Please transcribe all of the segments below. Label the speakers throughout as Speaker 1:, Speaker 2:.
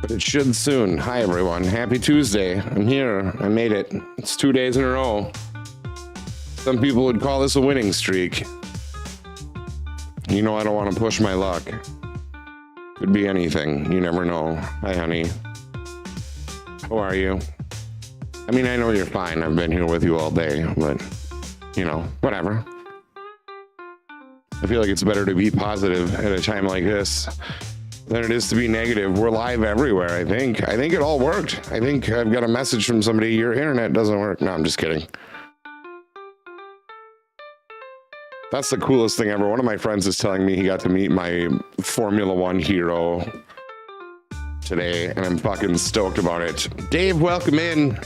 Speaker 1: but it should soon. Hi, everyone. Happy Tuesday. I'm here. I made it. It's 2 days in a row. Some people would call this a winning streak. You know, I don't want to push my luck. Could be anything. You never know. Hi, honey. How are you? I mean, I know you're fine. I've been here with you all day, but, you know, whatever. I feel like it's better to be positive at a time like this than it is to be negative. We're live everywhere, I think. I think it all worked. I think I've got a message from somebody. Your internet doesn't work. No, I'm just kidding. That's the coolest thing ever. One of my friends is telling me he got to meet my Formula One hero today, and I'm fucking stoked about it. Dave, welcome in.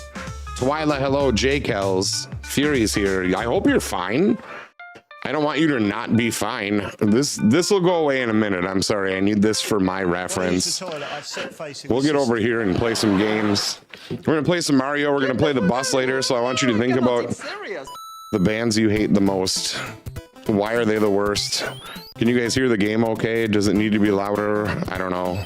Speaker 1: Twyla, hello. Jay Kells. Fury's here. I hope you're fine. I don't want you to not be fine. This will go away in a minute. I'm sorry. I need this for my reference. We'll get over here and play some games. We're going to play some Mario. We're going to play the bus later, so I want you to think about the bands you hate the most. Why are they the worst? Can you guys hear the game okay? Does it need to be louder? I don't know.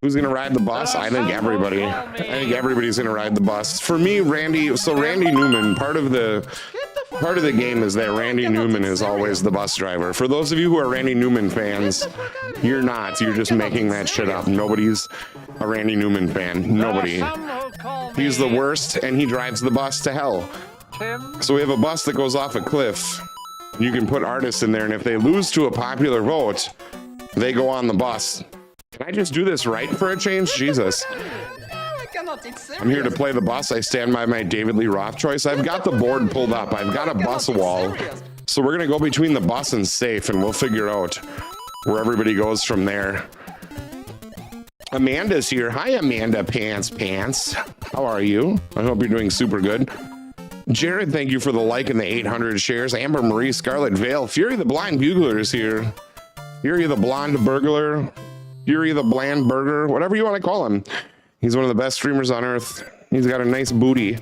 Speaker 1: Who's gonna ride the bus? I think everybody. I think everybody's gonna ride the bus. For me, Randy Newman, part of the game is that Randy Newman is always the bus driver. For those of you who are Randy Newman fans, you're not. You're just making that shit up. Nobody's a Randy Newman fan. Nobody. He's the worst, and he drives the bus to hell. So we have a bus that goes off a cliff. You can put artists in there, and if they lose to a popular vote, they go on the bus. Can I just do this right for a change? Jesus. I'm here to play the bus. I stand by my David Lee Roth choice. I've got the board pulled up. I've got a bus wall. So we're going to go between the bus and safe, and we'll figure out where everybody goes from there. Amanda's here. Hi, Amanda Pants. How are you? I hope you're doing super good. Jared, thank you for the like and the 800 shares. Amber Marie, Scarlet Vale, Fury the Blind Bugler is here. Fury the Blonde Burglar, Fury the Bland Burger, whatever you want to call him. He's one of the best streamers on earth. He's got a nice booty.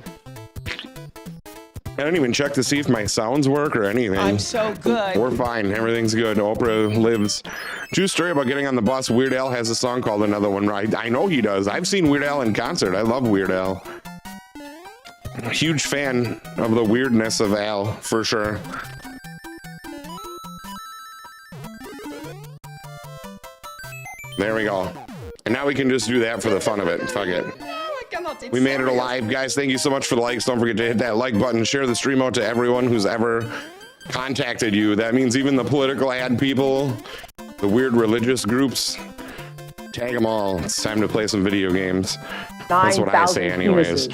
Speaker 1: I don't even check to see if my sounds work or anything.
Speaker 2: I'm so good.
Speaker 1: We're fine. Everything's good. Oprah lives. True story about getting on the bus. Weird Al has a song called Another One Right. I know he does. I've seen Weird Al in concert. I love Weird Al. Huge fan of the weirdness of Al, for sure. There we go. And now we can just do that for the fun of it. Fuck it. We made it alive, guys. Thank you so much for the likes. Don't forget to hit that like button. Share the stream out to everyone who's ever contacted you. That means even the political ad people, the weird religious groups. Tag them all. It's time to play some video games. That's what I say anyways.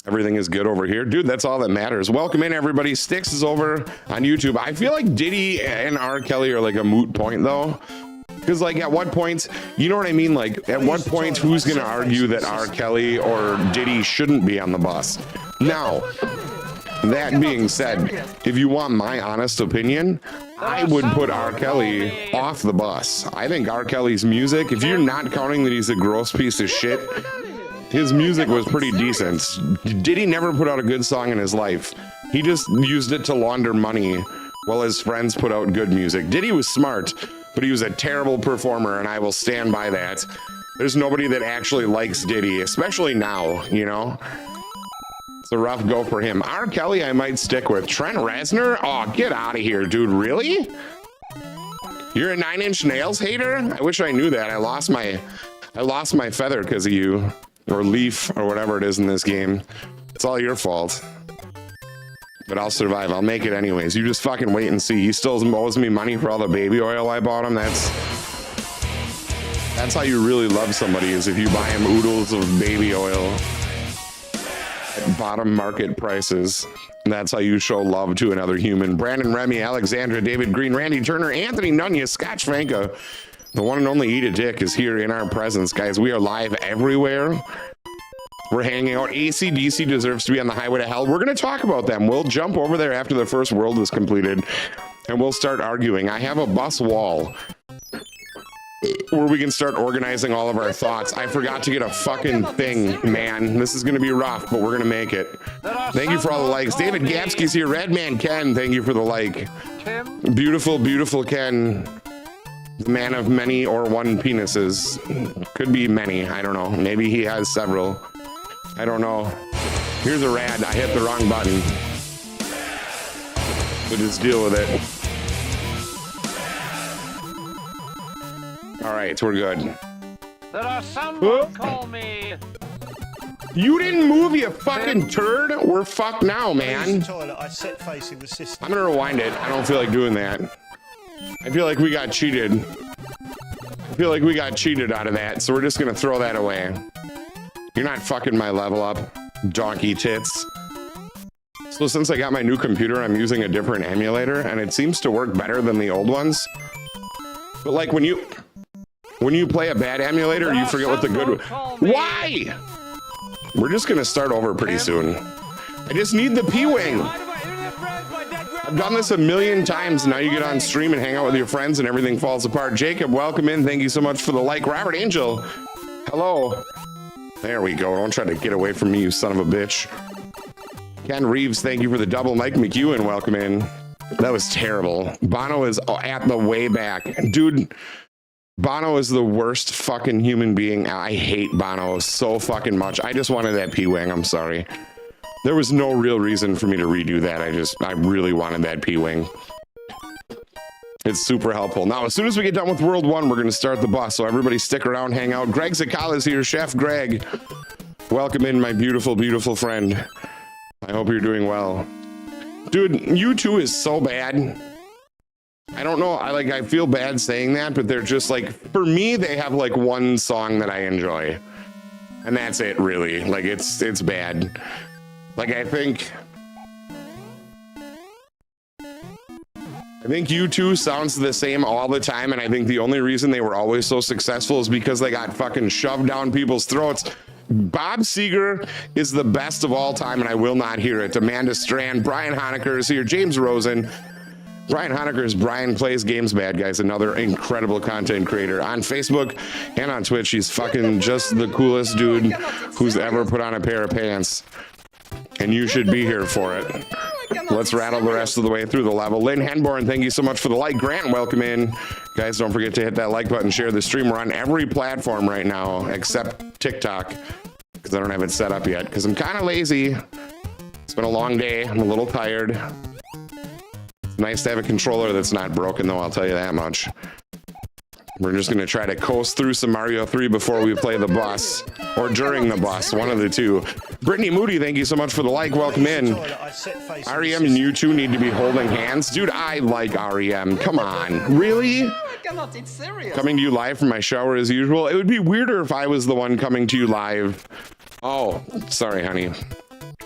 Speaker 1: Everything is good over here. Dude, that's all that matters. Welcome in, everybody. Styx is over on YouTube. I feel like Diddy and R. Kelly are like a moot point, though. Because, like, at what point, you know what I mean? Like, at what point, who's going to argue that R. Kelly or Diddy shouldn't be on the bus? Now, that being said, if you want my honest opinion, I would put R. Kelly off the bus. I think R. Kelly's music, if you're not counting that he's a gross piece of shit, his music was pretty decent. Diddy never put out a good song in his life. He just used it to launder money while his friends put out good music. Diddy was smart, but he was a terrible performer, and I will stand by that. There's nobody that actually likes Diddy, especially now, you know? It's a rough go for him. R. Kelly, I might stick with. Trent Reznor? Oh, get out of here, dude. Really? You're a Nine Inch Nails hater? I wish I knew that. I lost my feather because of you. Or leaf, or whatever it is in this game. It's all your fault. But I'll survive. I'll make it anyways. You just fucking wait and see. He still owes me money for all the baby oil I bought him. That's how you really love somebody, is if you buy him oodles of baby oil at bottom market prices. And that's how you show love to another human. Brandon Remy, Alexandra, David Green, Randy Turner, Anthony Nunya, Scott Schvanka. The one and only Eat a Dick is here in our presence, guys. We are live everywhere. We're hanging out. AC/DC deserves to be on the highway to hell. We're going to talk about them. We'll jump over there after the first world is completed, and we'll start arguing. I have a bus wall where we can start organizing all of our thoughts. I forgot to get a fucking thing, man. This is going to be rough, but we're going to make it. Thank you for all the likes. David Gapsky's here. Redman Ken, thank you for the like. Beautiful, beautiful Ken. The man of many or one penises. Could be many. I don't know. Maybe he has several. I don't know. Here's a rad. I hit the wrong button. So just deal with it. All right, we're good.
Speaker 2: There are some who call me.
Speaker 1: You didn't move, you fucking turd. We're fucked now, man.
Speaker 3: I set facing the system.
Speaker 1: I'm gonna rewind it. I don't feel like doing that. I feel like we got cheated. I feel like we got cheated out of that, so we're just gonna throw that away. You're not fucking my level up, donkey tits. So since I got my new computer, I'm using a different emulator, and it seems to work better than the old ones. But like when you play a bad emulator, you forget what the good. Why? We're just gonna start over pretty soon. I just need the P-Wing. I've done this a million times. Now you get on stream and hang out with your friends and everything falls apart. Jacob, welcome in. Thank you so much for the like. Robert Angel, hello. There we go. Don't try to get away from me, you son of a bitch. Ken Reeves, thank you for the double. Mike McEwen, welcome in. That was terrible. Bono is at the way back. Dude, Bono is the worst fucking human being. I hate Bono so fucking much. I just wanted that P-Wing. I'm sorry. There was no real reason for me to redo that. I really wanted that P-Wing. It's super helpful. Now, as soon as we get done with World 1, we're going to start the bus. So everybody stick around, hang out. Greg Zakala is here. Chef Greg. Welcome in, my beautiful, beautiful friend. I hope you're doing well. Dude, U2 is so bad. I don't know. I feel bad saying that, but they're just like, for me, they have like one song that I enjoy. And that's it, really. Like, it's bad. Like, I think U2 sounds the same all the time, and I think the only reason they were always so successful is because they got fucking shoved down people's throats. Bob Seger is the best of all time, and I will not hear it. Amanda Strand, Brian Honecker is here, James Rosen. Brian Honecker is Brian Plays Games Bad Guys, another incredible content creator on Facebook and on Twitch. He's fucking just the coolest dude who's ever put on a pair of pants. And you should be here for it. Let's rattle the rest of the way through the level. Lynn Henborn, thank you so much for the like. Grant, welcome in. Guys, don't forget to hit that like button, share the stream. We're on every platform right now except TikTok, because I don't have it set up yet, because I'm kind of lazy. It's been a long day. I'm a little tired. It's nice to have a controller that's not broken, though, I'll tell you that much. We're just going to try to coast through some Mario 3 before we play the bus, or during the bus, one of the two. Brittany Moody, thank you so much for the like. Welcome in. REM and U2 need to be holding hands. Dude, I like REM. Come on. Really? Coming to you live from my shower as usual. It would be weirder if I was the one coming to you live. Oh, sorry, honey.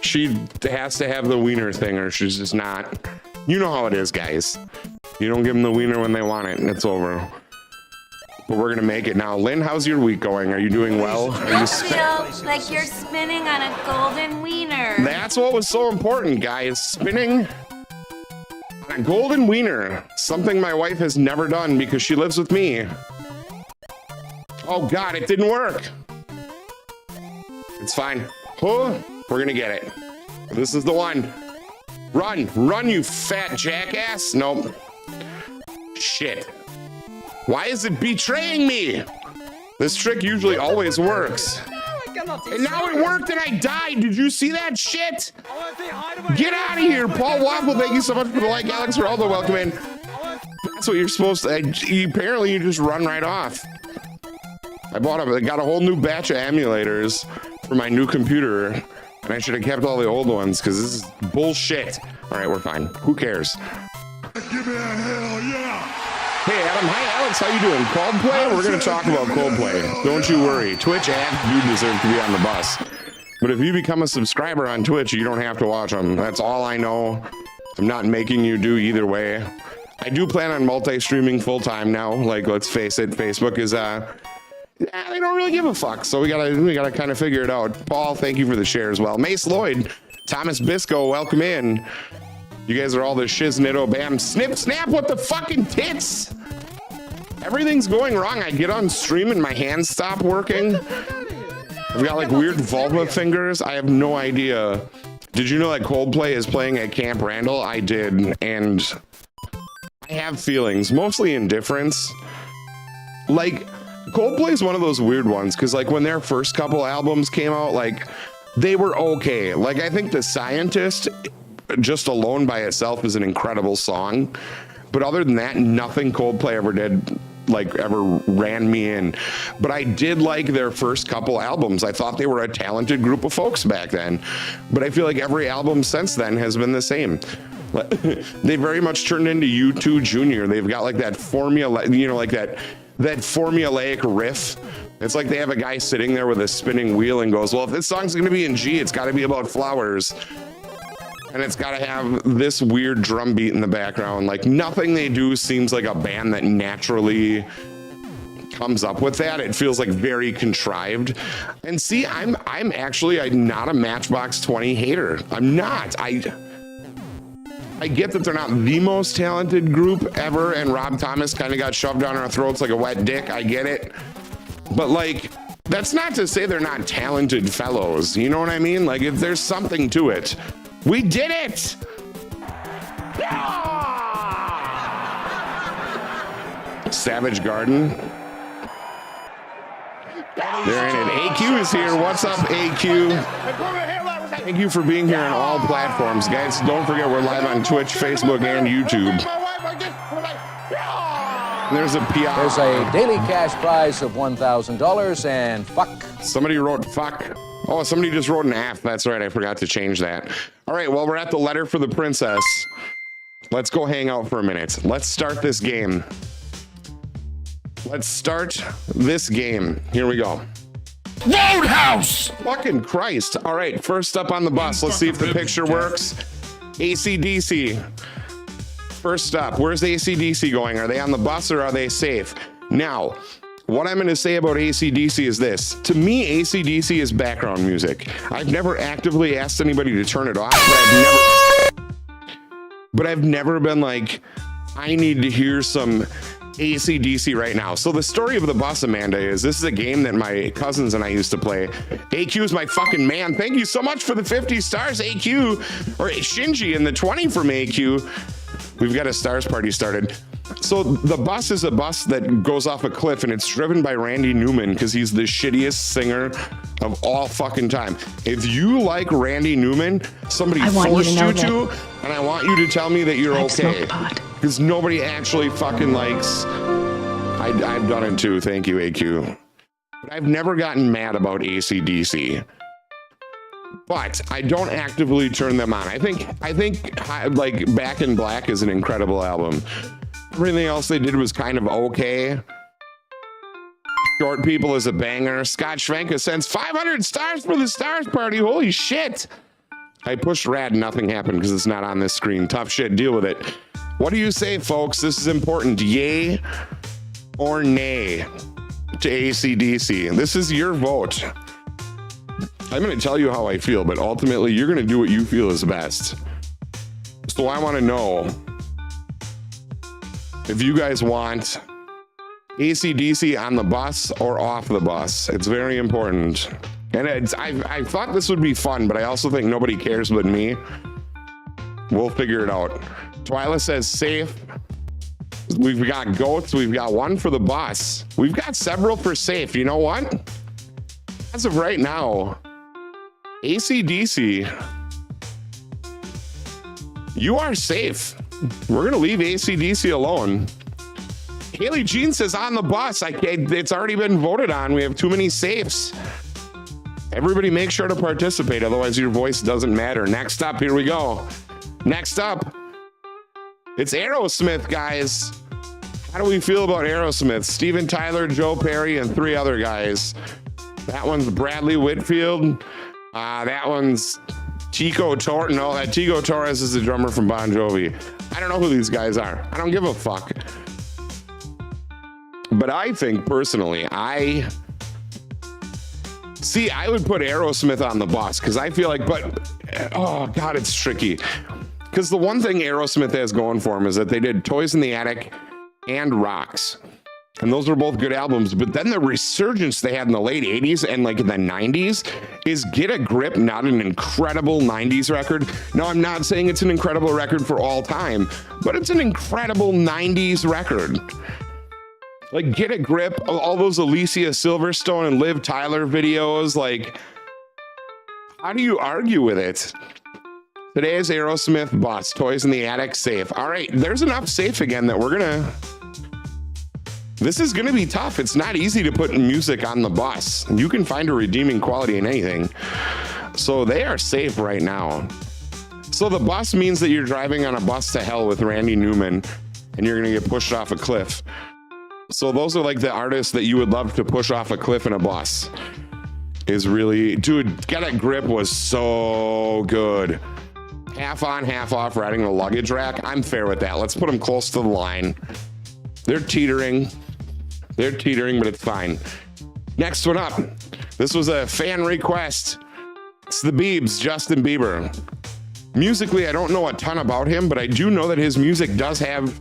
Speaker 1: She has to have the wiener thing, or she's just not. You know how it is, guys. You don't give them the wiener when they want it, and it's over. But we're gonna make it now. Lynn, how's your week going? Are you doing well? Are you
Speaker 4: feel like you're spinning on a golden wiener.
Speaker 1: That's what was so important, guys. Spinning on a golden wiener. Something my wife has never done because she lives with me. Oh God, it didn't work. It's fine. Oh, we're gonna get it. This is the one. Run, you fat jackass. Nope. Shit. Why is it betraying me? This trick usually always works. And now it worked and I died. Did you see that shit? Get out of here. Paul Waffle, thank you so much for the like. Alex Geraldo, welcome in. That's what you're supposed to. Apparently you just run right off. I got a whole new batch of emulators for my new computer. And I should have kept all the old ones because this is bullshit. All right, we're fine. Who cares?
Speaker 5: Give me a hell yeah!
Speaker 1: Hey, Adam. Hi, Alex. How you doing? Coldplay? We're going to talk about Coldplay. Don't you worry. Twitch ads do deserve to be on the bus. But if you become a subscriber on Twitch, you don't have to watch them. That's all I know. I'm not making you do either way. I do plan on multi-streaming full-time now. Like, let's face it, Facebook is, they don't really give a fuck. So we gotta kind of figure it out. Paul, thank you for the share as well. Mace Lloyd, Thomas Bisco, welcome in. You guys are all the shiznitto bam. Snip, snap, what the fucking tits? Everything's going wrong. I get on stream and my hands stop working. I've got like weird vulva fingers. I have no idea. Did you know that Coldplay is playing at Camp Randall? I did, and I have feelings, mostly indifference. like Coldplay is one of those weird ones because like when their first couple albums came out, like they were okay. Like I think The Scientist just alone by itself is an incredible song, but other than that, nothing Coldplay ever did like ever ran me in. But I did like their first couple albums. I thought they were a talented group of folks back then, but I feel like every album since then has been the same. They very much turned into U2 Junior. They've got like that formula, you know, like that formulaic riff. It's like they have a guy sitting there with a spinning wheel and goes, well, if this song's going to be in G, it's got to be about flowers. And it's got to have this weird drum beat in the background. Like nothing they do seems like a band that naturally comes up with that. It feels like very contrived. And see, I'm actually not a Matchbox 20 hater. I'm not. I get that they're not the most talented group ever, and Rob Thomas kind of got shoved down our throats like a wet dick. I get it. But like, that's not to say they're not talented fellows. You know what I mean? Like, if there's something to it. We did it! Savage Garden. They're in it. AQ is here. What's up, AQ? Thank you for being here on all platforms. Guys, don't forget we're live on Twitch, Facebook, and YouTube. There's a PR.
Speaker 6: There's a daily cash prize of $1,000 and fuck.
Speaker 1: Somebody wrote fuck. Oh, somebody just wrote an F. That's right. I forgot to change that. All right. Well, we're at the letter for the princess. Let's go hang out for a minute. Let's start this game. Let's start this game. Here we go.
Speaker 5: Roadhouse!
Speaker 1: Fucking Christ. All right. First up on the bus. Let's see if the picture works. AC/DC. First up, where's AC/DC going? Are they on the bus or are they safe? Now, what I'm going to say about AC/DC is this. To me, AC/DC is background music. I've never actively asked anybody to turn it off, but I've never been like, I need to hear some AC/DC right now. So the story of the bus, Amanda, is this is a game that my cousins and I used to play. AQ is my fucking man. Thank you so much for the 50 stars, AQ, or Shinji, and the 20 from AQ. We've got a stars party started. So the bus is a bus that goes off a cliff, and it's driven by Randy Newman because he's the shittiest singer of all fucking time. If you like Randy Newman, somebody forced you to, and I want you to tell me that you're okay. Because nobody actually fucking likes. I've done it too. Thank you, AQ. But I've never gotten mad about AC/DC. But I don't actively turn them on. I think like Back in Black is an incredible album. Everything else they did was kind of okay. Short People is a banger. Scott Schwenka sends 500 stars for the stars party. Holy shit. I pushed rad and nothing happened because it's not on this screen. Tough shit. Deal with it. What do you say, folks? This is important. Yay or nay to AC/DC? This is your vote. I'm going to tell you how I feel, but ultimately you're going to do what you feel is best. So I want to know if you guys want AC/DC on the bus or off the bus. It's very important. And I thought this would be fun, but I also think nobody cares but me. We'll figure it out. Twyla says safe. We've got goats. We've got one for the bus. We've got several for safe. You know what? As of right now, AC/DC, you are safe. We're going to leave AC/DC alone. Haley Jean says on the bus. It's already been voted on. We have too many safes. Everybody make sure to participate. Otherwise your voice doesn't matter. Next up, here we go. Next up, it's Aerosmith, guys. How do we feel about Aerosmith? Steven Tyler, Joe Perry, and 3 other guys. That one's Bradley Whitfield. That one's Tico Torres. No, that Tico Torres is the drummer from Bon Jovi. I don't know who these guys are. I don't give a fuck. But I think personally, I would put Aerosmith on the bus because I feel like, oh God, it's tricky. Because the one thing Aerosmith has going for them is that they did Toys in the Attic and Rocks. And those were both good albums. But then the resurgence they had in the late 80s and like in the 90s is Get a Grip, not an incredible 90s record. No, I'm not saying it's an incredible record for all time, but it's an incredible 90s record. Like, get a grip. All those Alicia Silverstone and Liv Tyler videos. Like, how do you argue with it? Today's Aerosmith bus, Toys in the Attic safe. All right, there's enough safe again that we're gonna. This is gonna be tough. It's not easy to put music on the bus. You can find a redeeming quality in anything. So they are safe right now. So the bus means that you're driving on a bus to hell with Randy Newman and you're gonna get pushed off a cliff. So those are like the artists that you would love to push off a cliff in a bus. Is really, dude, Get a Grip was so good. Half on, half off, riding the luggage rack. I'm fair with that. Let's put them close to the line. They're teetering, but it's fine. Next one up. This was a fan request. It's the Biebs, Justin Bieber. Musically, I don't know a ton about him, but I do know that his music does have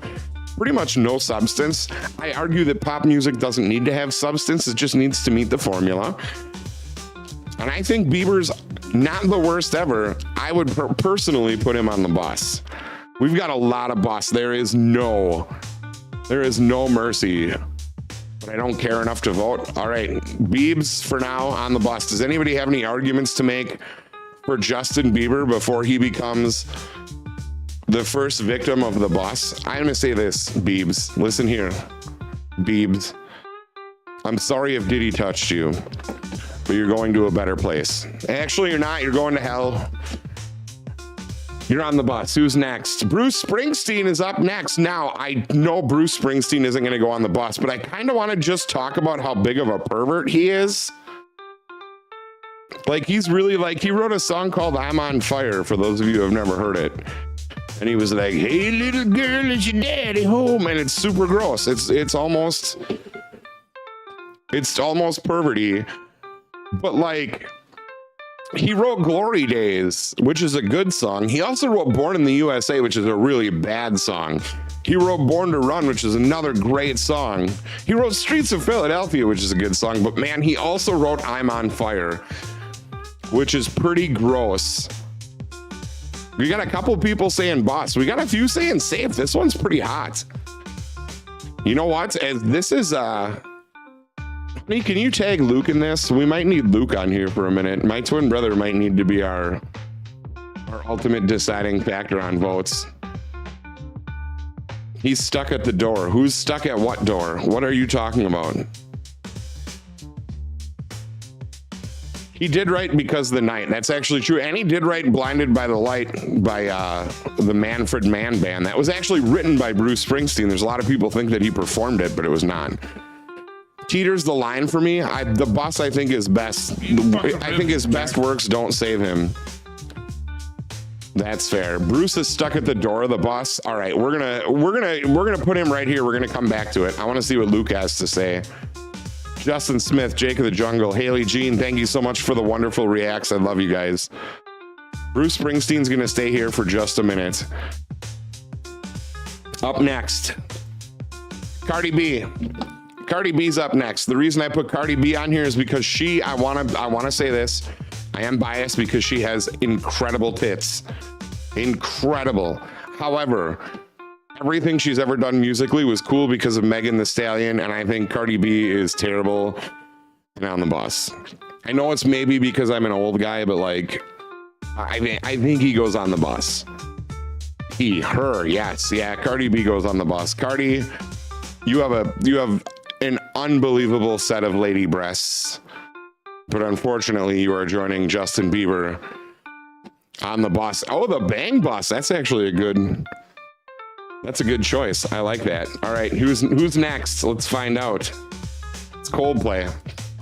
Speaker 1: pretty much no substance. I argue that pop music doesn't need to have substance. It just needs to meet the formula. And I think Bieber's not the worst ever. I would personally put him on the bus. We've got a lot of bus. There is no mercy. But I don't care enough to vote. All right, Biebs for now on the bus. Does anybody have any arguments to make for Justin Bieber before he becomes the first victim of the bus? I'm gonna say this, Biebs. Listen here, Biebs. I'm sorry if Diddy touched you, but you're going to a better place. Actually, you're not. You're going to hell. You're on the bus. Who's next? Bruce Springsteen is up next. Now, I know Bruce Springsteen isn't going to go on the bus, but I kind of want to just talk about how big of a pervert he is. Like, he's really like, he wrote a song called I'm on Fire, for those of you who have never heard it. And he was like, hey, little girl, is your daddy home? And it's super gross. It's almost perverty. But like, he wrote Glory Days, which is a good song. He also wrote Born in the USA, which is a really bad song. He wrote Born to Run, which is another great song. He wrote Streets of Philadelphia, which is a good song. But man, he also wrote I'm on Fire, which is pretty gross. We got a couple people saying boss. We got a few saying safe. This one's pretty hot. You know what? As this is Honey, can you tag Luke in this? We might need Luke on here for a minute. My twin brother might need to be our ultimate deciding factor on votes. He's stuck at the door. Who's stuck at what door? What are you talking about? He did write Because the Night. That's actually true. And he did write Blinded by the Light by the Manfred Mann Band. That was actually written by Bruce Springsteen. There's a lot of people think that he performed it, but it was not. Teeter's the line for me. The bus, I think, is best. I think his best works don't save him. That's fair. Bruce is stuck at the door of the bus. All right, we're gonna put him right here. We're gonna come back to it. I want to see what Luke has to say. Justin Smith, Jake of the Jungle, Haley Jean, thank you so much for the wonderful reacts. I love you guys. Bruce Springsteen's gonna stay here for just a minute. Up next, Cardi B. Cardi B's up next. The reason I put Cardi B on here is because I want to say this. I am biased because she has incredible tits. Incredible. However, everything she's ever done musically was cool because of Megan Thee Stallion, and I think Cardi B is terrible and on the bus. I know it's maybe because I'm an old guy, but like, I think he goes on the bus. Her, yes. Yeah, Cardi B goes on the bus. Cardi, you have an unbelievable set of lady breasts, but unfortunately you are joining Justin Bieber on the bus. Oh, the Bang Bus. That's actually that's a good choice. I like that. All right, who's next? Let's find out. It's Coldplay.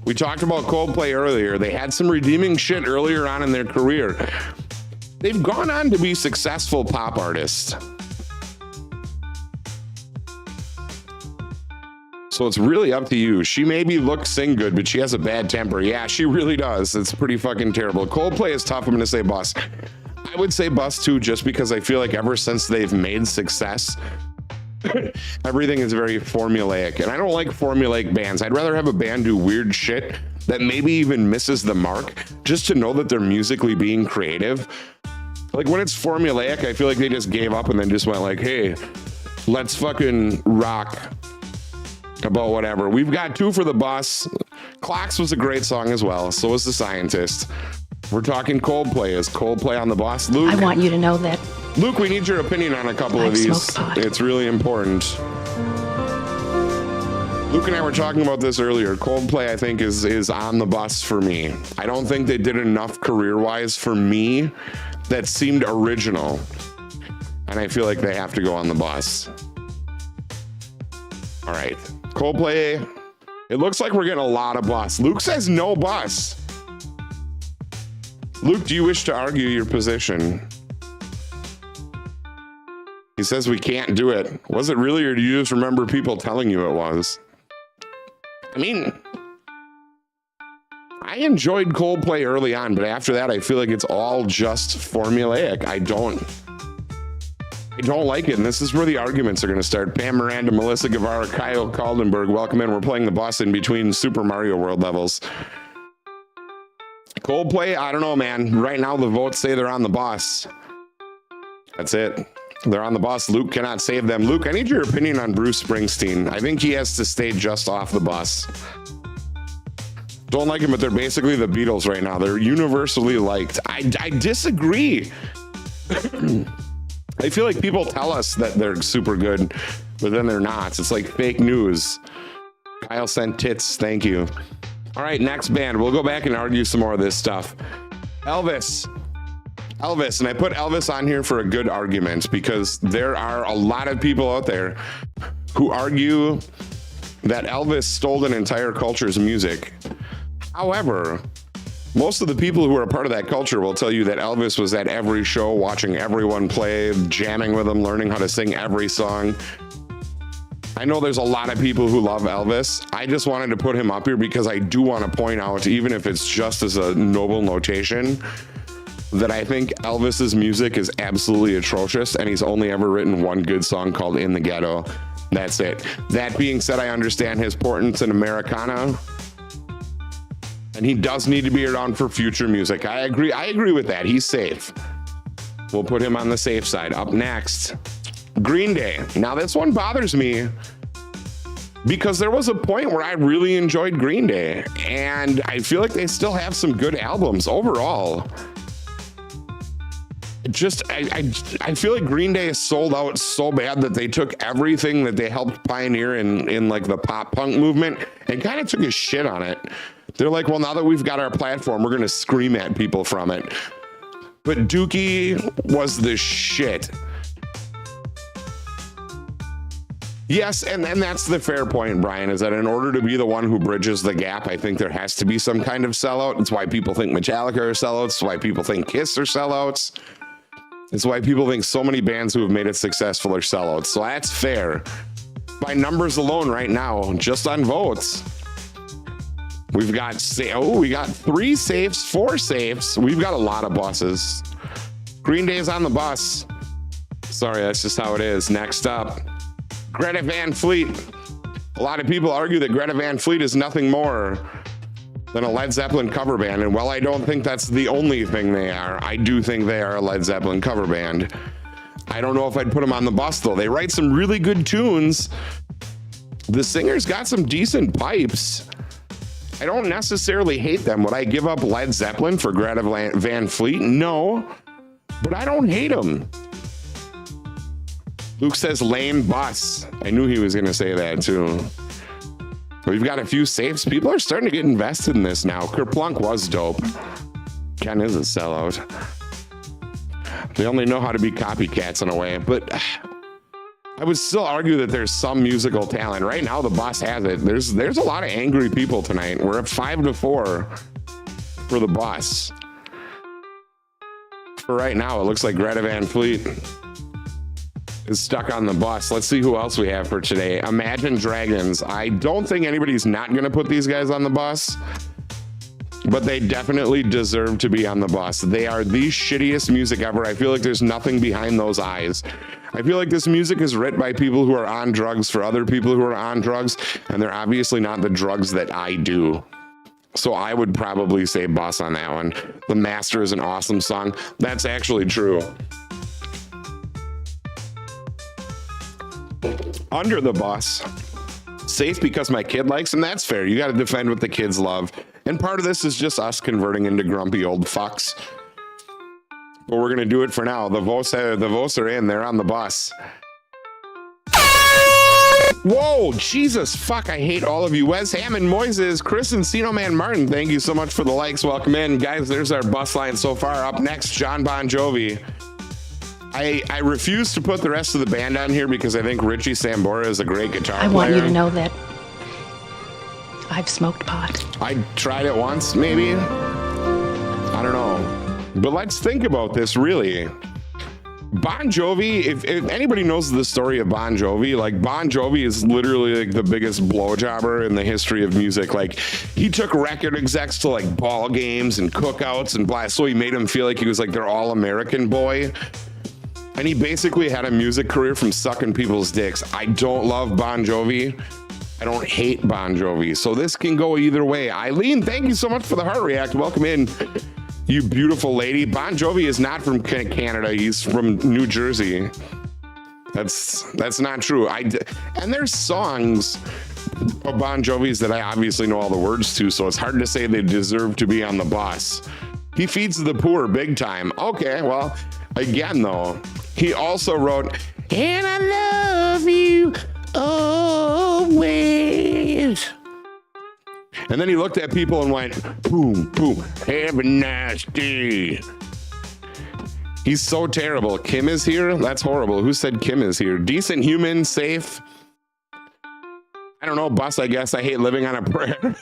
Speaker 1: We talked about Coldplay earlier. They had some redeeming shit earlier on in their career. They've gone on to be successful pop artists. So it's really up to you. She maybe sing good, but she has a bad temper. Yeah, she really does. It's pretty fucking terrible. Coldplay is tough. I'm gonna say bus. I would say bus too, just because I feel like ever since they've made success, everything is very formulaic. And I don't like formulaic bands. I'd rather have a band do weird shit that maybe even misses the mark, just to know that they're musically being creative. Like when it's formulaic, I feel like they just gave up and then just went like, hey, let's fucking rock about whatever. We've got 2 for the bus. Clocks was a great song as well. So was The Scientist. We're talking Coldplay. Is Coldplay on the bus? Luke,
Speaker 7: I want you to know that
Speaker 1: Luke, we need your opinion on a couple of
Speaker 7: I've
Speaker 1: these.
Speaker 7: smoked pot.
Speaker 1: It's really important. Luke and I were talking about this earlier. Coldplay, I think, is on the bus for me. I don't think they did enough career-wise for me that seemed original. And I feel like they have to go on the bus. All right. Coldplay, it looks like we're getting a lot of bus. Luke says no bus. Luke, do you wish to argue your position? He says we can't do it. Was it really, or do you just remember people telling you it was? I mean, I enjoyed Coldplay early on, but after that, I feel like it's all just formulaic. I don't like it, and this is where the arguments are going to start. Pam Miranda, Melissa Guevara, Kyle Kaldenberg, welcome in. We're playing the bus in between Super Mario World levels. Coldplay, I don't know, man. Right now, the votes say they're on the bus. That's it. They're on the bus. Luke cannot save them. Luke, I need your opinion on Bruce Springsteen. I think he has to stay just off the bus. Don't like him, but they're basically the Beatles right now. They're universally liked. I disagree. I feel like people tell us that they're super good, but then they're not. It's like fake news. Kyle sent tits. Thank you. All right, next band. We'll go back and argue some more of this stuff. Elvis, and I put Elvis on here for a good argument because there are a lot of people out there who argue that Elvis stole an entire culture's music. However, most of the people who are a part of that culture will tell you that Elvis was at every show, watching everyone play, jamming with them, learning how to sing every song. I know there's a lot of people who love Elvis. I just wanted to put him up here because I do want to point out, even if it's just as a noble notation, that I think Elvis's music is absolutely atrocious, and he's only ever written one good song called In the Ghetto. That's it. That being said, I understand his importance in Americana, and he does need to be around for future music. I agree with that. He's safe. We'll put him on the safe side. Up next, Green Day. Now this one bothers me because there was a point where I really enjoyed Green Day, and I feel like they still have some good albums overall. I feel like Green Day is sold out so bad that they took everything that they helped pioneer in like the pop punk movement and kind of took a shit on it. They're like, well, now that we've got our platform, we're going to scream at people from it. But Dookie was the shit. Yes, and that's the fair point, Brian, is that in order to be the one who bridges the gap, I think there has to be some kind of sellout. It's why people think Metallica are sellouts. It's why people think Kiss are sellouts. It's why people think so many bands who have made it successful are sellouts. So that's fair. By numbers alone right now, just on votes, we got 3 safes, 4 safes. We've got a lot of buses. Green Day's on the bus. Sorry, that's just how it is. Next up, Greta Van Fleet. A lot of people argue that Greta Van Fleet is nothing more than a Led Zeppelin cover band. And while I don't think that's the only thing they are, I do think they are a Led Zeppelin cover band. I don't know if I'd put them on the bus, though. They write some really good tunes. The singer's got some decent pipes. I don't necessarily hate them. Would I give up Led Zeppelin for Greta Van Fleet? No, but I don't hate them. Luke says lame bus. I knew he was going to say that too. We've got a few safes. People are starting to get invested in this now. Kerplunk was dope. Ken is a sellout. They only know how to be copycats in a way, but I would still argue that there's some musical talent. Right now, the bus has it. There's a lot of angry people tonight. We're at 5-4 for the bus. For right now, it looks like Greta Van Fleet is stuck on the bus. Let's see who else we have for today. Imagine Dragons. I don't think anybody's not going to put these guys on the bus, but they definitely deserve to be on the bus. They are the shittiest music ever. I feel like there's nothing behind those eyes. I feel like this music is written by people who are on drugs for other people who are on drugs, and they're obviously not the drugs that I do. So I would probably say bus on that one. The Master is an awesome song. That's actually true. Under the bus, safe because my kid likes him. That's fair. You got to defend what the kids love. And part of this is just us converting into grumpy old fucks. But we're going to do it for now. The votes are in. They're on the bus. Whoa, Jesus, fuck, I hate all of you. Wes Hammond, Moises, Chris Encino Man Martin, thank you so much for the likes. Welcome in. Guys, there's our bus line so far. Up next, John Bon Jovi. I refuse to put the rest of the band on here because I think Richie Sambora is a great guitar player.
Speaker 7: I want you to know that I've smoked pot.
Speaker 1: I tried it once, maybe. I don't know. But let's think about this, really. Bon Jovi, if anybody knows the story of Bon Jovi, like Bon Jovi is literally like the biggest blowjobber in the history of music. Like he took record execs to like ball games and cookouts and blah, so he made them feel like he was like their all-American boy. And he basically had a music career from sucking people's dicks. I don't love Bon Jovi. I don't hate Bon Jovi. So this can go either way. Eileen, thank you so much for the heart react. Welcome in, you beautiful lady. Bon Jovi is not from Canada. He's from New Jersey. That's not true. And there's songs of Bon Jovi's that I obviously know all the words to, so it's hard to say they deserve to be on the bus. He feeds the poor big time. Okay, well, again though, he also wrote, "And I love you always." And then he looked at people and went, boom, boom, have a nice day. He's so terrible. Kim is here? That's horrible. Who said Kim is here? Decent human, safe. I don't know, bus, I guess. I hate living on a prayer.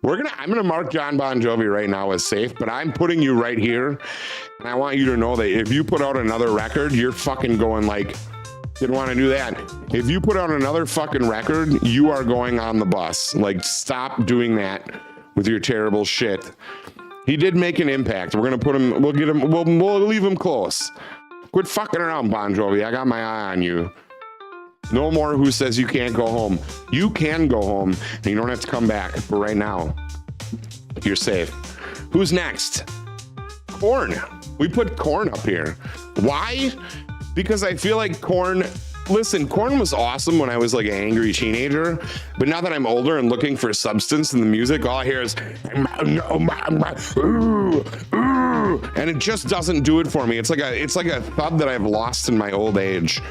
Speaker 1: I'm gonna mark John Bon Jovi right now as safe, but I'm putting you right here. And I want you to know that if you put out another record, you're fucking going like, didn't want to do that. If you put out another fucking record, you are going on the bus. Like, stop doing that with your terrible shit. He did make an impact. We're gonna put him, we'll leave him close. Quit fucking around, Bon Jovi. I got my eye on you. No more Who Says You Can't Go Home. You can go home and you don't have to come back. But right now, you're safe. Who's next? Korn. We put Korn up here. Why? Because I feel like Korn, listen, Korn was awesome when I was like an angry teenager, but now that I'm older and looking for substance in the music, all I hear is, and it just doesn't do it for me. It's like a thud that I've lost in my old age.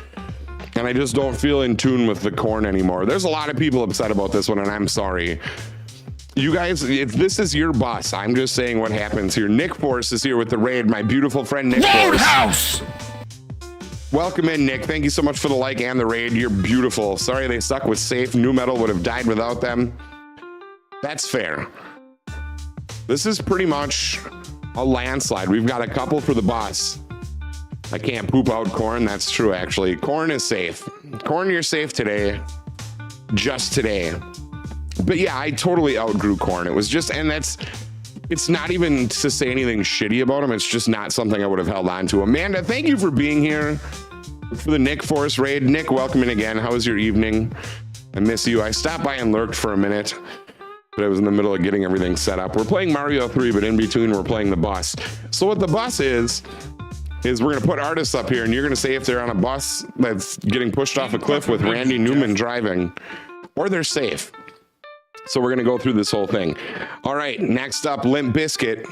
Speaker 1: And I just don't feel in tune with the Korn anymore. There's a lot of people upset about this one, and I'm sorry. You guys, if this is your bus, I'm just saying what happens here. Nick Force is here with the raid, my beautiful friend Nick Force.
Speaker 5: Roadhouse!
Speaker 1: Welcome in, Nick. Thank you so much for the like and the raid. You're beautiful. Sorry they suck with safe. New Metal would have died without them. That's fair. This is pretty much a landslide. We've got a couple for the bus. I can't poop out Korn. That's true, actually. Korn is safe. Korn, you're safe today. Just today. But yeah, I totally outgrew Korn. It was just, and it's not even to say anything shitty about him. It's just not something I would have held on to. Amanda, thank you for being here for the Nick Force raid. Nick, welcome in again. How was your evening? I miss you. I stopped by and lurked for a minute, but I was in the middle of getting everything set up. We're playing Mario 3, but in between we're playing the bus. So what the bus is we're going to put artists up here, and you're going to say if they're on a bus that's getting pushed off a cliff with Randy Newman driving, or they're safe. So we're going to go through this whole thing. All right, next up, Limp Bizkit.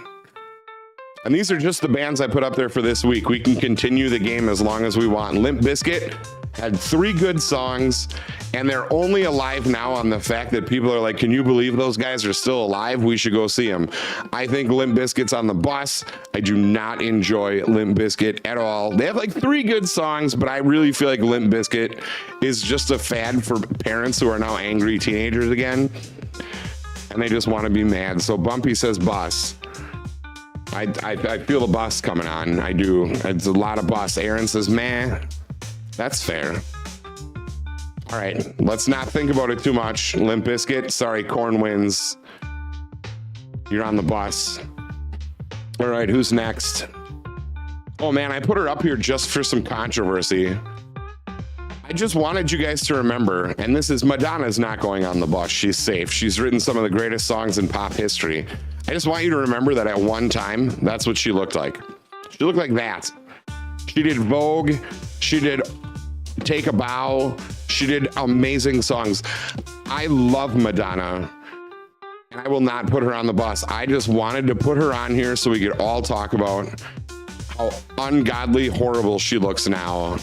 Speaker 1: And these are just the bands I put up there for this week. We can continue the game as long as we want. Limp Bizkit had 3 good songs, and they're only alive now on the fact that people are like, can you believe those guys are still alive? We should go see them. I think Limp Bizkit's on the bus. I do not enjoy Limp Bizkit at all. They have like 3 good songs, but I really feel like Limp Bizkit is just a fad for parents who are now angry teenagers again, and they just want to be mad. So Bumpy says bus. I feel the bus coming on. I do. It's a lot of bus. Aaron says, man. That's fair. All right, let's not think about it too much. Limp Bizkit, sorry, Korn wins. You're on the bus. All right, who's next? Oh man, I put her up here just for some controversy. I just wanted you guys to remember, and this is Madonna's not going on the bus. She's safe. She's written some of the greatest songs in pop history. I just want you to remember that at one time, that's what she looked like. She looked like that. She did Vogue. She did Take a Bow. She did amazing songs. I love Madonna, and I will not put her on the bus. I just wanted to put her on here so we could all talk about how ungodly horrible she looks now.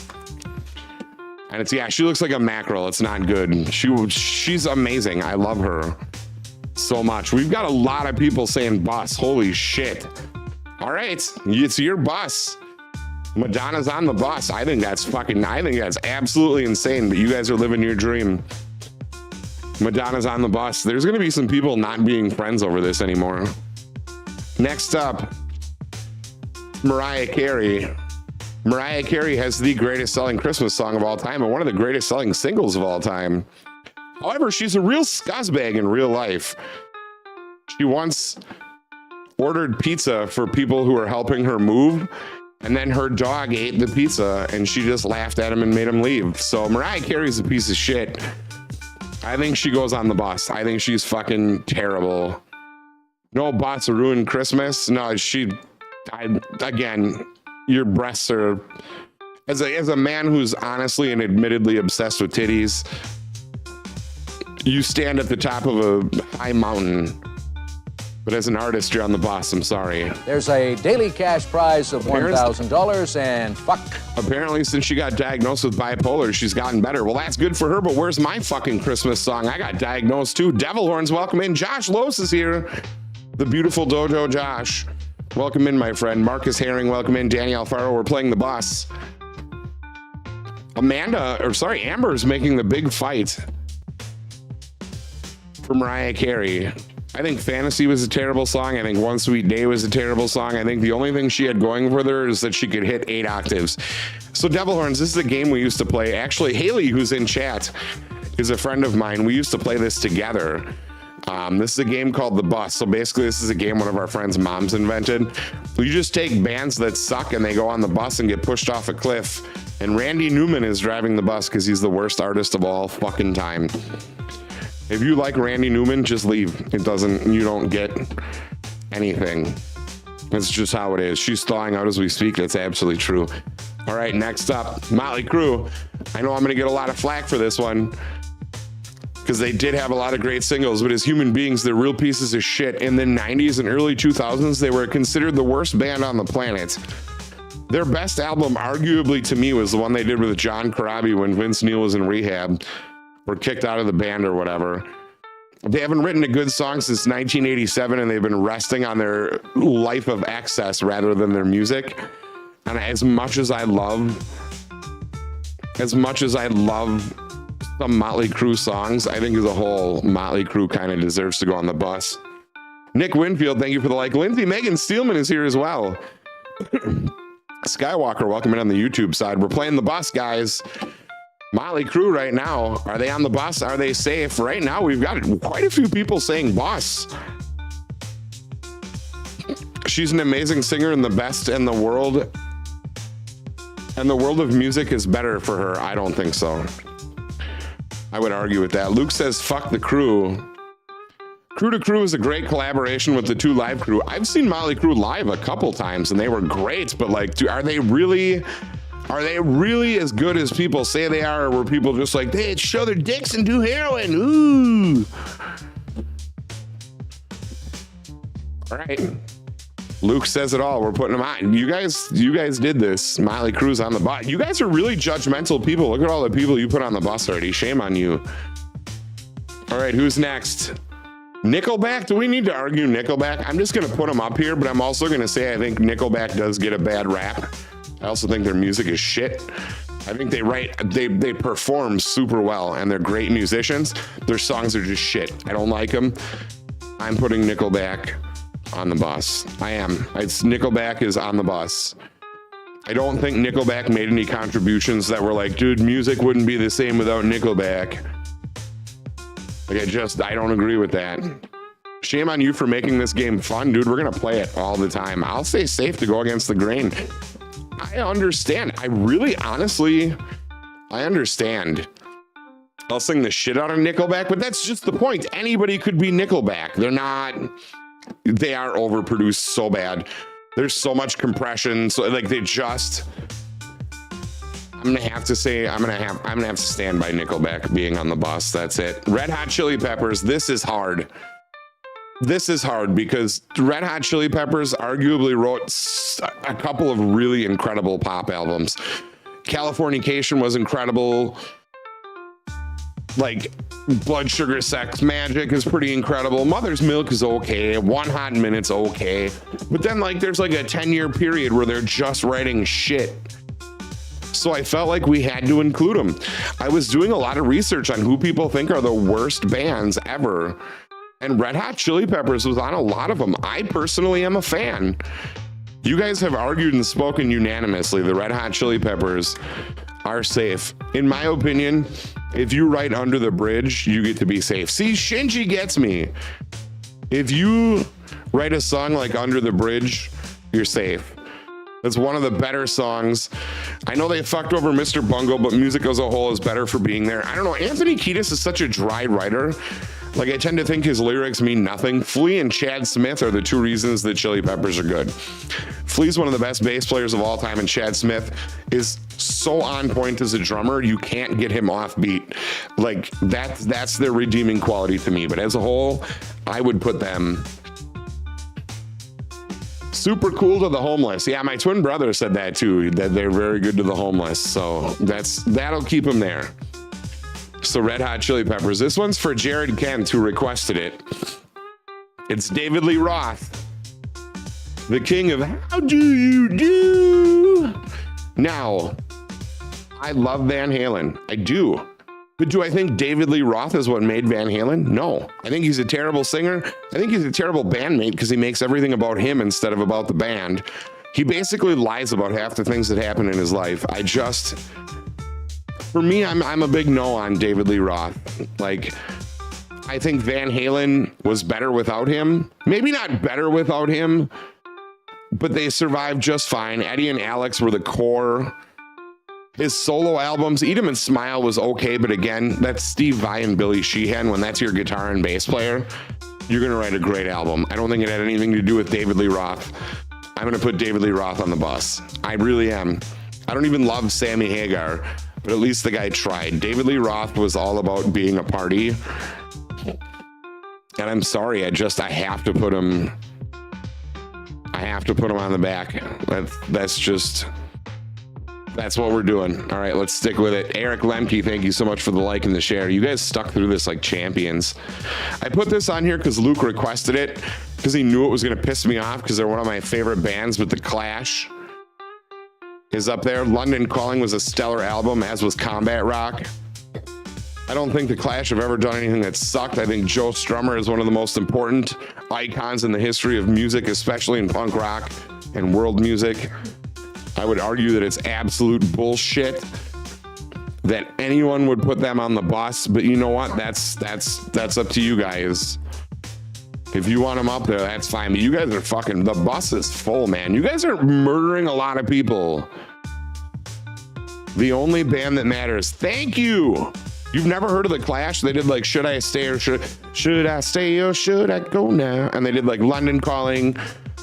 Speaker 1: And it's, yeah, she looks like a mackerel. It's not good. She's amazing. I love her so much. We've got a lot of people saying bus. Holy shit. All right, it's your bus. Madonna's on the bus. I think that's absolutely insane, but you guys are living your dream. Madonna's on the bus. There's going to be some people not being friends over this anymore. Next up, Mariah Carey. Mariah Carey has the greatest selling Christmas song of all time and one of the greatest selling singles of all time. However, she's a real scuzzbag in real life. She once ordered pizza for people who were helping her move, and then her dog ate the pizza and she just laughed at him and made him leave. So Mariah Carey's a piece of shit. I think she goes on the bus. I think she's fucking terrible. No bus ruined Christmas. No, again, your breasts are, as a man who's honestly and admittedly obsessed with titties, you stand at the top of a high mountain, but as an artist, you're on the bus. I'm sorry.
Speaker 6: There's a daily cash prize of $1,000 and fuck.
Speaker 1: Apparently, since she got diagnosed with bipolar, she's gotten better. Well, that's good for her, but where's my fucking Christmas song? I got diagnosed too. Devil Horns, welcome in. Josh Lose is here. The beautiful Dojo Josh. Welcome in, my friend. Marcus Herring, welcome in. Danny Alfaro, we're playing the bus. Amber's making the big fight for Mariah Carey. I think Fantasy was a terrible song. I think One Sweet Day was a terrible song. I think the only thing she had going for her is that she could hit 8 octaves. So Devil Horns, this is a game we used to play. Actually, Haley, who's in chat, is a friend of mine. We used to play this together. This is a game called The Bus. So basically, this is a game one of our friends' moms invented. You just take bands that suck and they go on the bus and get pushed off a cliff. And Randy Newman is driving the bus because he's the worst artist of all fucking time. If you like Randy Newman, just leave. You don't get anything. It's just how it is. She's thawing out as we speak. That's absolutely true. All right, next up, Motley Crue. I know I'm going to get a lot of flack for this one because they did have a lot of great singles, but as human beings, they're real pieces of shit. In the 90s and early 2000s, they were considered the worst band on the planet. Their best album, arguably to me, was the one they did with John Corabi when Vince Neil was in rehab or kicked out of the band or whatever. They haven't written a good song since 1987, and they've been resting on their life of excess rather than their music. And as much as I love some Motley Crue songs, I think as a whole, Motley Crue kind of deserves to go on the bus. Nick Winfield, thank you for the like. Lindsay Megan Steelman is here as well. Skywalker, welcome in on the YouTube side. We're playing the bus, guys. Motley Crue right now. Are they on the bus? Are they safe? Right now, we've got quite a few people saying bus. She's an amazing singer and the best in the world. And the world of music is better for her. I don't think so. I would argue with that. Luke says, fuck the Crew. Crew to Crew is a great collaboration with the Two Live Crew. I've seen Motley Crue live a couple times and they were great, but like, are they really as good as people say they are? Or were people just like, they show their dicks and do heroin? Ooh. All right. Luke says it all. We're putting them on. You guys did this. Motley Crue's on the bus. You guys are really judgmental people. Look at all the people you put on the bus already. Shame on you. All right, who's next? Nickelback? Do we need to argue Nickelback? I'm just going to put them up here, but I'm also going to say I think Nickelback does get a bad rap. I also think their music is shit. I think they perform super well and they're great musicians. Their songs are just shit. I don't like them. I'm putting Nickelback on the bus. I am. Nickelback is on the bus. I don't think Nickelback made any contributions that were like, dude, music wouldn't be the same without Nickelback. Like, I don't agree with that. Shame on you for making this game fun, dude. We're going to play it all the time. I'll stay safe to go against the grain. I understand. I understand. I'll sing the shit out of Nickelback, but that's just the point. Anybody could be Nickelback. They are overproduced so bad. There's so much compression. So like I'm gonna have to say I'm gonna have to stand by Nickelback being on the bus. That's it. Red Hot Chili Peppers. This is hard. This is hard because Red Hot Chili Peppers arguably wrote a couple of really incredible pop albums. Californication was incredible. Like Blood Sugar Sex Magic is pretty incredible. Mother's Milk is okay. One Hot Minute's okay. But then like there's like a 10-year period where they're just writing shit. So I felt like we had to include them. I was doing a lot of research on who people think are the worst bands ever. And Red Hot Chili Peppers was on a lot of them. I personally am a fan. You guys have argued and spoken unanimously. The Red Hot Chili Peppers are safe. In my opinion, if you write Under the Bridge, you get to be safe. See, Shinji gets me. If you write a song like Under the Bridge, you're safe. It's one of the better songs. I know they fucked over Mr. Bungle, but music as a whole is better for being there. I don't know. Anthony Kiedis is such a dry writer. Like, I tend to think his lyrics mean nothing. Flea and Chad Smith are the two reasons the Chili Peppers are good. Flea's one of the best bass players of all time, and Chad Smith is so on point as a drummer, you can't get him off beat. Like, that's their redeeming quality to me. But as a whole, I would put them super cool to the homeless. Yeah, my twin brother said that too, that they're very good to the homeless. So that'll keep them there. So Red Hot Chili Peppers. This one's for Jared Kent, who requested it. It's David Lee Roth, the king of How Do You Do? Now, I love Van Halen. I do. But do I think David Lee Roth is what made Van Halen? No. I think he's a terrible singer. I think he's a terrible bandmate because he makes everything about him instead of about the band. He basically lies about half the things that happen in his life. For me, I'm a big no on David Lee Roth. Like, I think Van Halen was better without him. Maybe not better without him, but they survived just fine. Eddie and Alex were the core. His solo albums, Eat 'Em and Smile was okay, but again, that's Steve Vai and Billy Sheehan. When that's your guitar and bass player, you're gonna write a great album. I don't think it had anything to do with David Lee Roth. I'm gonna put David Lee Roth on the bus. I really am. I don't even love Sammy Hagar, but at least the guy tried. David Lee Roth was all about being a party. And I'm sorry, I have to put him on the back. That's what we're doing. All right, let's stick with it. Eric Lemke, thank you so much for the like and the share. You guys stuck through this like champions. I put this on here because Luke requested it, because he knew it was going to piss me off because they're one of my favorite bands, but The Clash is up there. London Calling was a stellar album, as was Combat Rock. I don't think The Clash have ever done anything that sucked. I think Joe Strummer is one of the most important icons in the history of music, especially in punk rock and world music. I would argue that it's absolute bullshit that anyone would put them on the bus, but you know what? That's up to you guys. If you want them up there, that's fine. But you guys are fucking, the bus is full, man. You guys are murdering a lot of people. The only band that matters. Thank you. You've never heard of The Clash? They did like Should I Stay or Should I Stay or Should I Go Now? And they did like London Calling.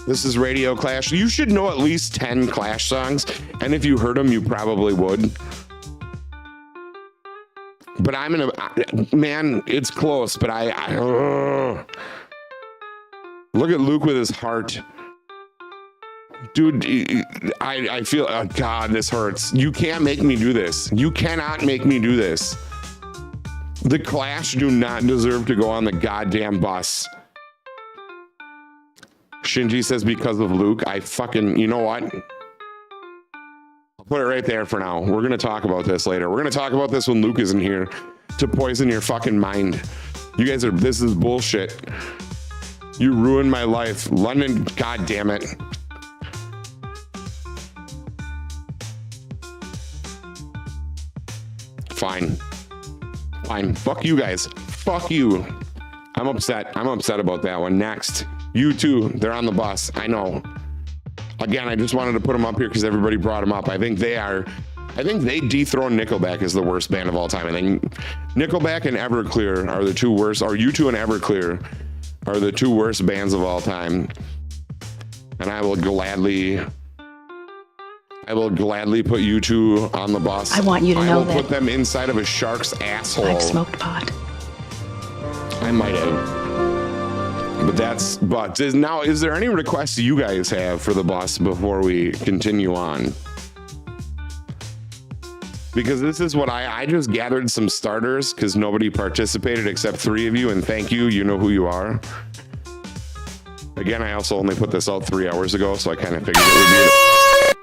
Speaker 1: This is Radio Clash. You should know at least 10 Clash songs. And if you heard them, you probably would. But man, it's close, but look at Luke with his heart. Dude, I feel, oh God, this hurts. You can't make me do this. You cannot make me do this. The Clash do not deserve to go on the goddamn bus. Shinji says because of Luke. You know what? I'll put it right there for now. We're going to talk about this later. We're going to talk about this when Luke isn't here to poison your fucking mind. You guys this is bullshit. You ruined my life. London, God damn it. Fine. Fuck you guys. Fuck you. I'm upset. I'm upset about that one. Next. U2, they're on the bus. I know. Again, I just wanted to put them up here because everybody brought them up. I think they dethrone Nickelback as the worst band of all time. I think Nickelback and Everclear are the two worst, or U2 and Everclear are the two worst bands of all time. And I will gladly I will gladly put you two on the bus.
Speaker 7: I want you to know
Speaker 1: I will
Speaker 7: that
Speaker 1: put them inside of a shark's asshole.
Speaker 7: I've smoked pot.
Speaker 1: I might have. But now, is there any requests you guys have for the bus before we continue on? Because this is what I just gathered some starters because nobody participated except 3 of you, and thank you. You know who you are. Again, I also only put this out 3 hours ago, so I kind of figured it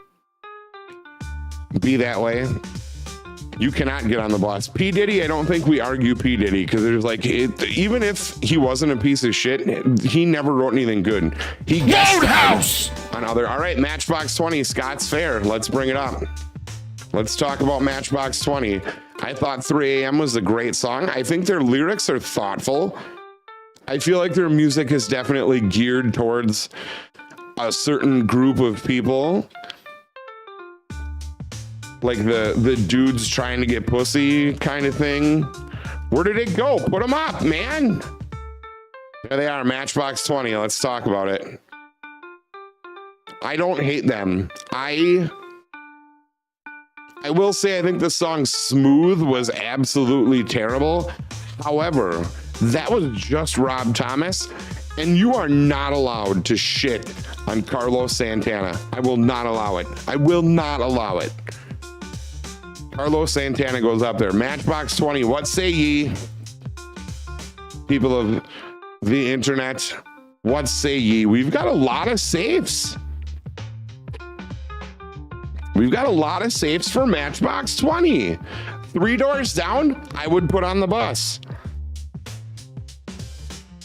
Speaker 1: would be that way. You cannot get on the bus. P. Diddy, I don't think we argue P. Diddy because there's like, even if he wasn't a piece of shit, he never wrote anything good. He
Speaker 5: Roadhouse!
Speaker 1: on other. All right, Matchbox 20, Scott's Fair. Let's bring it up. Let's talk about Matchbox 20. I thought 3 AM was a great song. I think their lyrics are thoughtful. I feel like their music is definitely geared towards a certain group of people. Like the dudes trying to get pussy kind of thing. Where did it go? Put them up, man. There they are, Matchbox 20. Let's talk about it. I don't hate them. I will say I think the song Smooth was absolutely terrible. However, that was just Rob Thomas, and you are not allowed to shit on Carlos Santana. I will not allow it. I will not allow it. Carlos Santana goes up there. Matchbox 20, what say ye? People of the internet, what say ye? We've got a lot of safes. We've got a lot of safes for Matchbox 20. 3 doors down, I would put on the bus.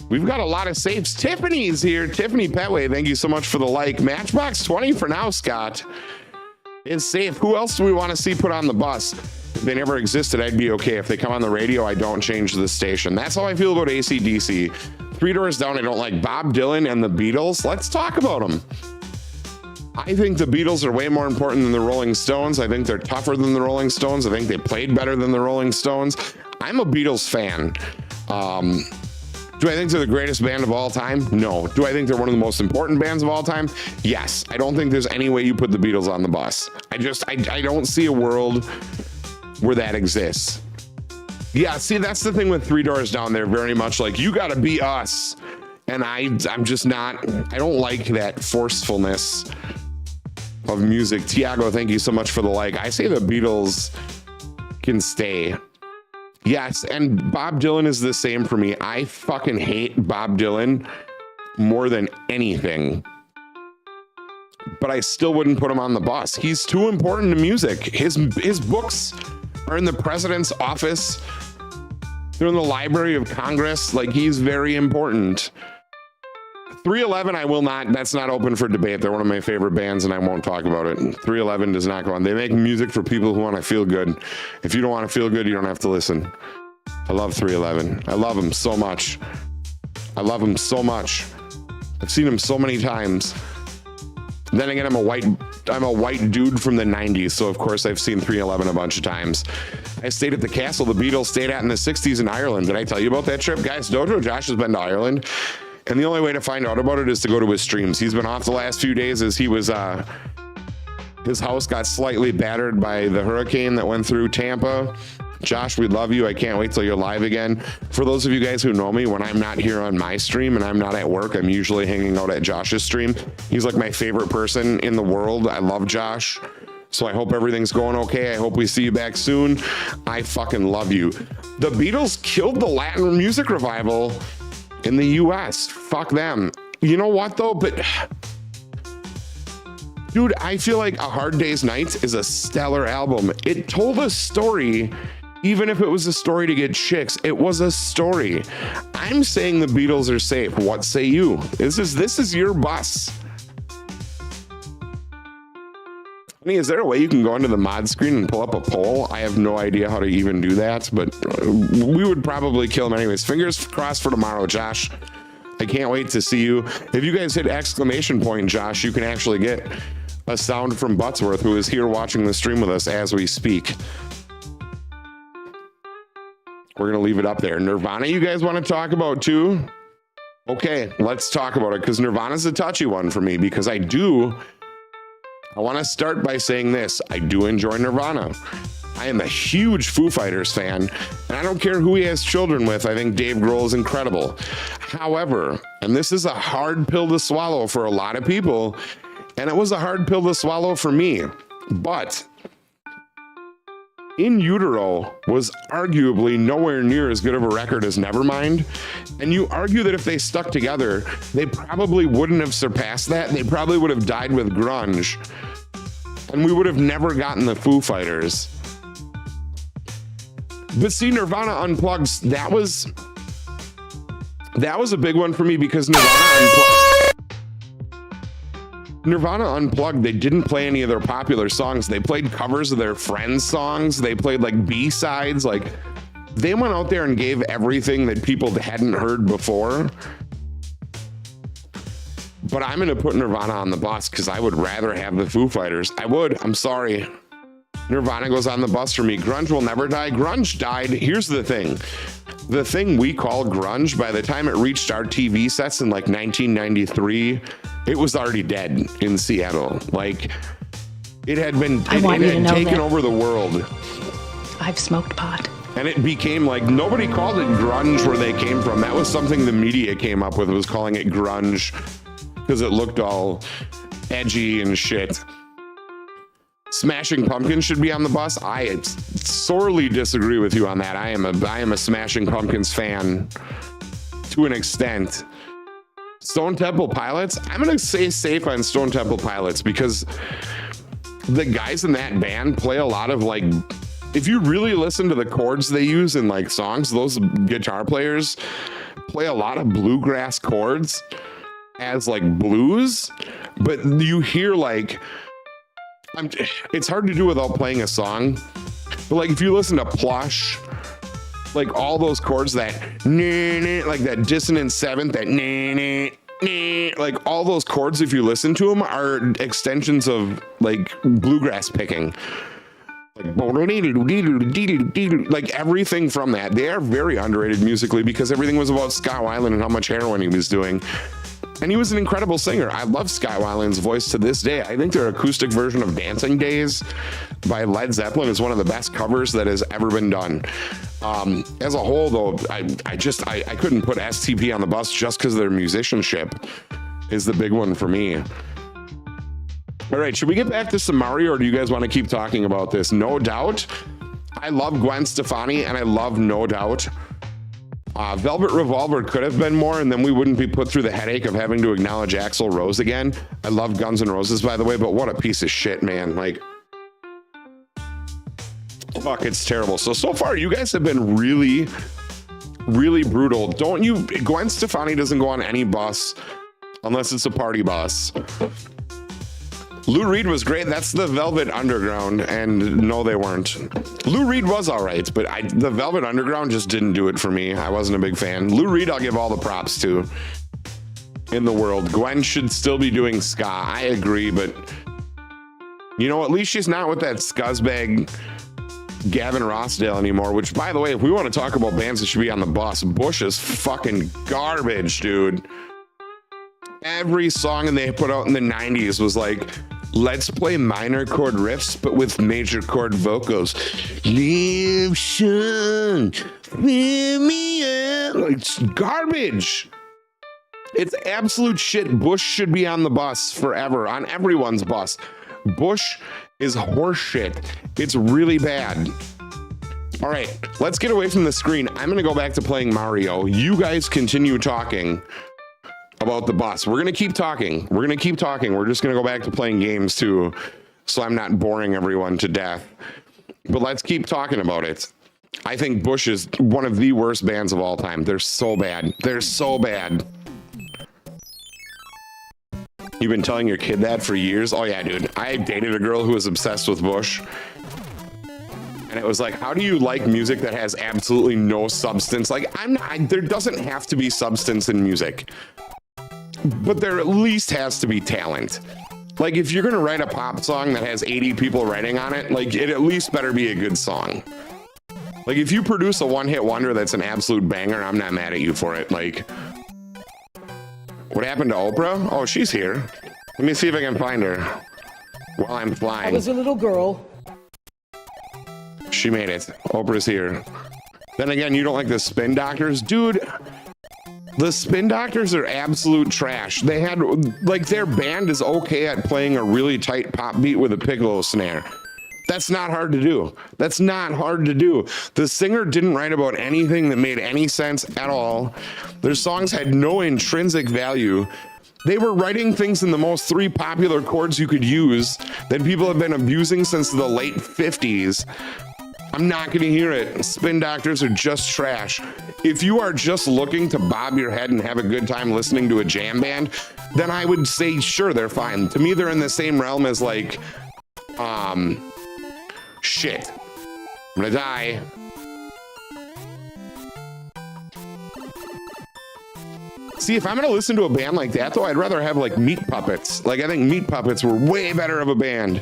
Speaker 1: We've got a lot of safes. Tiffany's here. Tiffany Petway, thank you so much for the like. Matchbox 20 for now, Scott. It's safe. Who else do we want to see put on the bus? If they never existed, I'd be okay. If they come on the radio, I don't change the station. That's how I feel about AC/DC. 3 doors down, I don't like Bob Dylan and the Beatles. Let's talk about them. I think the Beatles are way more important than the Rolling Stones. I think they're tougher than the Rolling Stones. I think they played better than the Rolling Stones. I'm a Beatles fan. Do I think they're the greatest band of all time? No. Do I think they're one of the most important bands of all time? Yes. I don't think there's any way you put the Beatles on the bus. I don't see a world where that exists. Yeah, see, that's the thing with 3 doors down. They're very much like, you got to be us. And I'm just not, I don't like that forcefulness of music. Tiago, thank you so much for the like. I say the Beatles can stay. Yes, and Bob Dylan is the same for me. I fucking hate Bob Dylan more than anything. But I still wouldn't put him on the bus. He's too important to music. His books are in the president's office. They're in the Library of Congress. Like, he's very important. 311, I will not. That's not open for debate. They're one of my favorite bands, and I won't talk about it. 311 does not go on. They make music for people who want to feel good. If you don't want to feel good, you don't have to listen. I love 311. I love them so much. I love them so much. I've seen them so many times. Then again, I'm a white dude from the 90s, so of course I've seen 311 a bunch of times. I stayed at the castle the Beatles stayed at in the 60s in Ireland. Did I tell you about that trip, guys? Dojo Josh has been to Ireland. And the only way to find out about it is to go to his streams. He's been off the last few days as he was, his house got slightly battered by the hurricane that went through Tampa. Josh, we love you. I can't wait till you're live again. For those of you guys who know me, when I'm not here on my stream and I'm not at work, I'm usually hanging out at Josh's stream. He's like my favorite person in the world. I love Josh. So I hope everything's going okay. I hope we see you back soon. I fucking love you. The Beatles killed the Latin music revival in the US. Fuck them. You know what though? But dude, I feel like A Hard Day's Night is a stellar album. It told a story, even if it was a story to get chicks. It was a story. I'm saying the Beatles are safe. What say you? This is your bus. Honey, is there a way you can go into the mod screen and pull up a poll? I have no idea how to even do that, but we would probably kill him anyways. Fingers crossed for tomorrow, Josh. I can't wait to see you. If you guys hit exclamation point, Josh, you can actually get a sound from Buttsworth, who is here watching the stream with us as we speak. We're going to leave it up there. Nirvana, you guys want to talk about too? Okay, let's talk about it, because Nirvana's a touchy one for me, because I do I want to start by saying this. I do enjoy Nirvana. I am a huge Foo Fighters fan, and I don't care who he has children with. I think Dave Grohl is incredible. However, and this is a hard pill to swallow for a lot of people, and it was a hard pill to swallow for me, but In Utero was arguably nowhere near as good of a record as Nevermind. And you argue that if they stuck together, they probably wouldn't have surpassed that. They probably would have died with grunge. And we would have never gotten the Foo Fighters. But see, Nirvana Unplugged, that was a big one for me because Nirvana Unplugged, they didn't play any of their popular songs. They played covers of their friends' songs. They played like B-sides. Like, they went out there and gave everything that people hadn't heard before. But I'm going to put Nirvana on the bus because I would rather have the Foo Fighters. I would. I'm sorry. Nirvana goes on the bus for me. Grunge will never die. Grunge died. Here's the thing. The thing we call grunge, by the time it reached our TV sets in like 1993, it was already dead in Seattle. Like, it had been, it had taken over the world.
Speaker 7: I've smoked pot.
Speaker 1: And it became like, nobody called it grunge where they came from. That was something the media came up with, was calling it grunge because it looked all edgy and shit. Smashing Pumpkins should be on the bus. I sorely disagree with you on that. I am a Smashing Pumpkins fan to an extent. Stone Temple Pilots, I'm going to say safe on Stone Temple Pilots because the guys in that band play a lot of like, if you really listen to the chords they use in like songs, those guitar players play a lot of bluegrass chords as like blues, but you hear like, it's hard to do without playing a song, but like if you listen to Plush, like all those chords, that like that dissonant seventh, that like all those chords, if you listen to them, are extensions of like bluegrass picking. Like everything from that. They are very underrated musically because everything was about Scott Weiland and how much heroin he was doing. And he was an incredible singer. I love Scott Weiland's voice to this day. I think their acoustic version of Dancing Days by Led Zeppelin is one of the best covers that has ever been done. As a whole, though, I couldn't put STP on the bus just because their musicianship is the big one for me. All right, should we get back to some Mario, or do you guys want to keep talking about this? No Doubt. I love Gwen Stefani, and I love No Doubt. Velvet Revolver could have been more, and then we wouldn't be put through the headache of having to acknowledge Axl Rose again. I love Guns N' Roses, by the way, but what a piece of shit, man. Like, fuck, it's terrible. So far, you guys have been really, really brutal. Don't you? Gwen Stefani doesn't go on any bus unless it's a party bus. Lou Reed was great. That's the Velvet Underground, and no, they weren't. Lou Reed was all right, but the Velvet Underground just didn't do it for me. I wasn't a big fan. Lou Reed, I'll give all the props to in the world. Gwen should still be doing ska. I agree, but you know, at least she's not with that scuzzbag Gavin Rossdale anymore, which, by the way, if we want to talk about bands that should be on the bus, Bush is fucking garbage, dude. Every song they put out in the 90s was like, let's play minor chord riffs, but with major chord vocals. Live son, fill me up. Like, it's garbage. It's absolute shit. Bush should be on the bus forever, on everyone's bus. Bush is horse shit. It's really bad. All right, let's get away from the screen. I'm going to go back to playing Mario. You guys continue talking about the bus. We're going to keep talking. We're just going to go back to playing games too, so I'm not boring everyone to death. But let's keep talking about it. I think Bush is one of the worst bands of all time. They're so bad. They're so bad. You've been telling your kid that for years? Oh yeah, dude. I dated a girl who was obsessed with Bush. And it was like, how do you like music that has absolutely no substance? Like, there doesn't have to be substance in music, but there at least has to be talent. Like, if you're gonna write a pop song that has 80 people writing on it, like, it at least better be a good song. Like, if you produce a one-hit wonder that's an absolute banger, I'm not mad at you for it. Like, what happened to Oprah? Oh, she's here. Let me see if I can find her. while I'm
Speaker 8: I
Speaker 1: flying.
Speaker 8: was a little girl.
Speaker 1: She made it. Oprah's here. Then again, you don't like the Spin Doctors? Dude, the Spin Doctors are absolute trash. They had, like, their band is okay at playing a really tight pop beat with a piccolo snare. That's not hard to do. That's not hard to do. The singer didn't write about anything that made any sense at all. Their songs had no intrinsic value. They were writing things in the most 3 popular chords you could use that people have been abusing since the late 50s. I'm not gonna hear it. Spin Doctors are just trash. If you are just looking to bob your head and have a good time listening to a jam band, then I would say sure, they're fine. To me, they're in the same realm as like, shit. I'm gonna die. See, if I'm gonna listen to a band like that, though, I'd rather have like Meat Puppets. Like, I think Meat Puppets were way better of a band.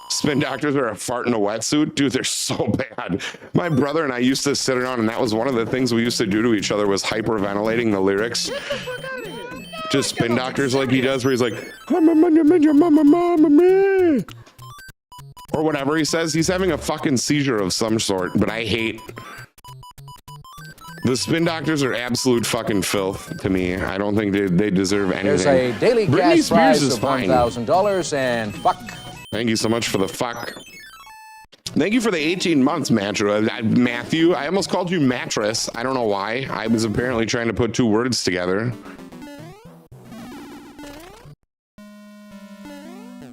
Speaker 1: Spin Doctors are a fart in a wetsuit. Dude, they're so bad. My brother and I used to sit around, and that was one of the things we used to do to each other was hyperventilating the lyrics. Just Spin Doctors like he does, where he's like, or whatever he says. He's having a fucking seizure of some sort, but I hate. The Spin Doctors are absolute fucking filth to me. I don't think they deserve anything.
Speaker 6: There's a daily
Speaker 1: Britney
Speaker 6: cash
Speaker 1: Spears
Speaker 6: prize
Speaker 1: is
Speaker 6: of
Speaker 1: fine.
Speaker 6: $1,000 and fuck.
Speaker 1: Thank you so much for the fuck. Thank you for the 18 months, Matthew. I almost called you mattress. I don't know why. I was apparently trying to put 2 words together.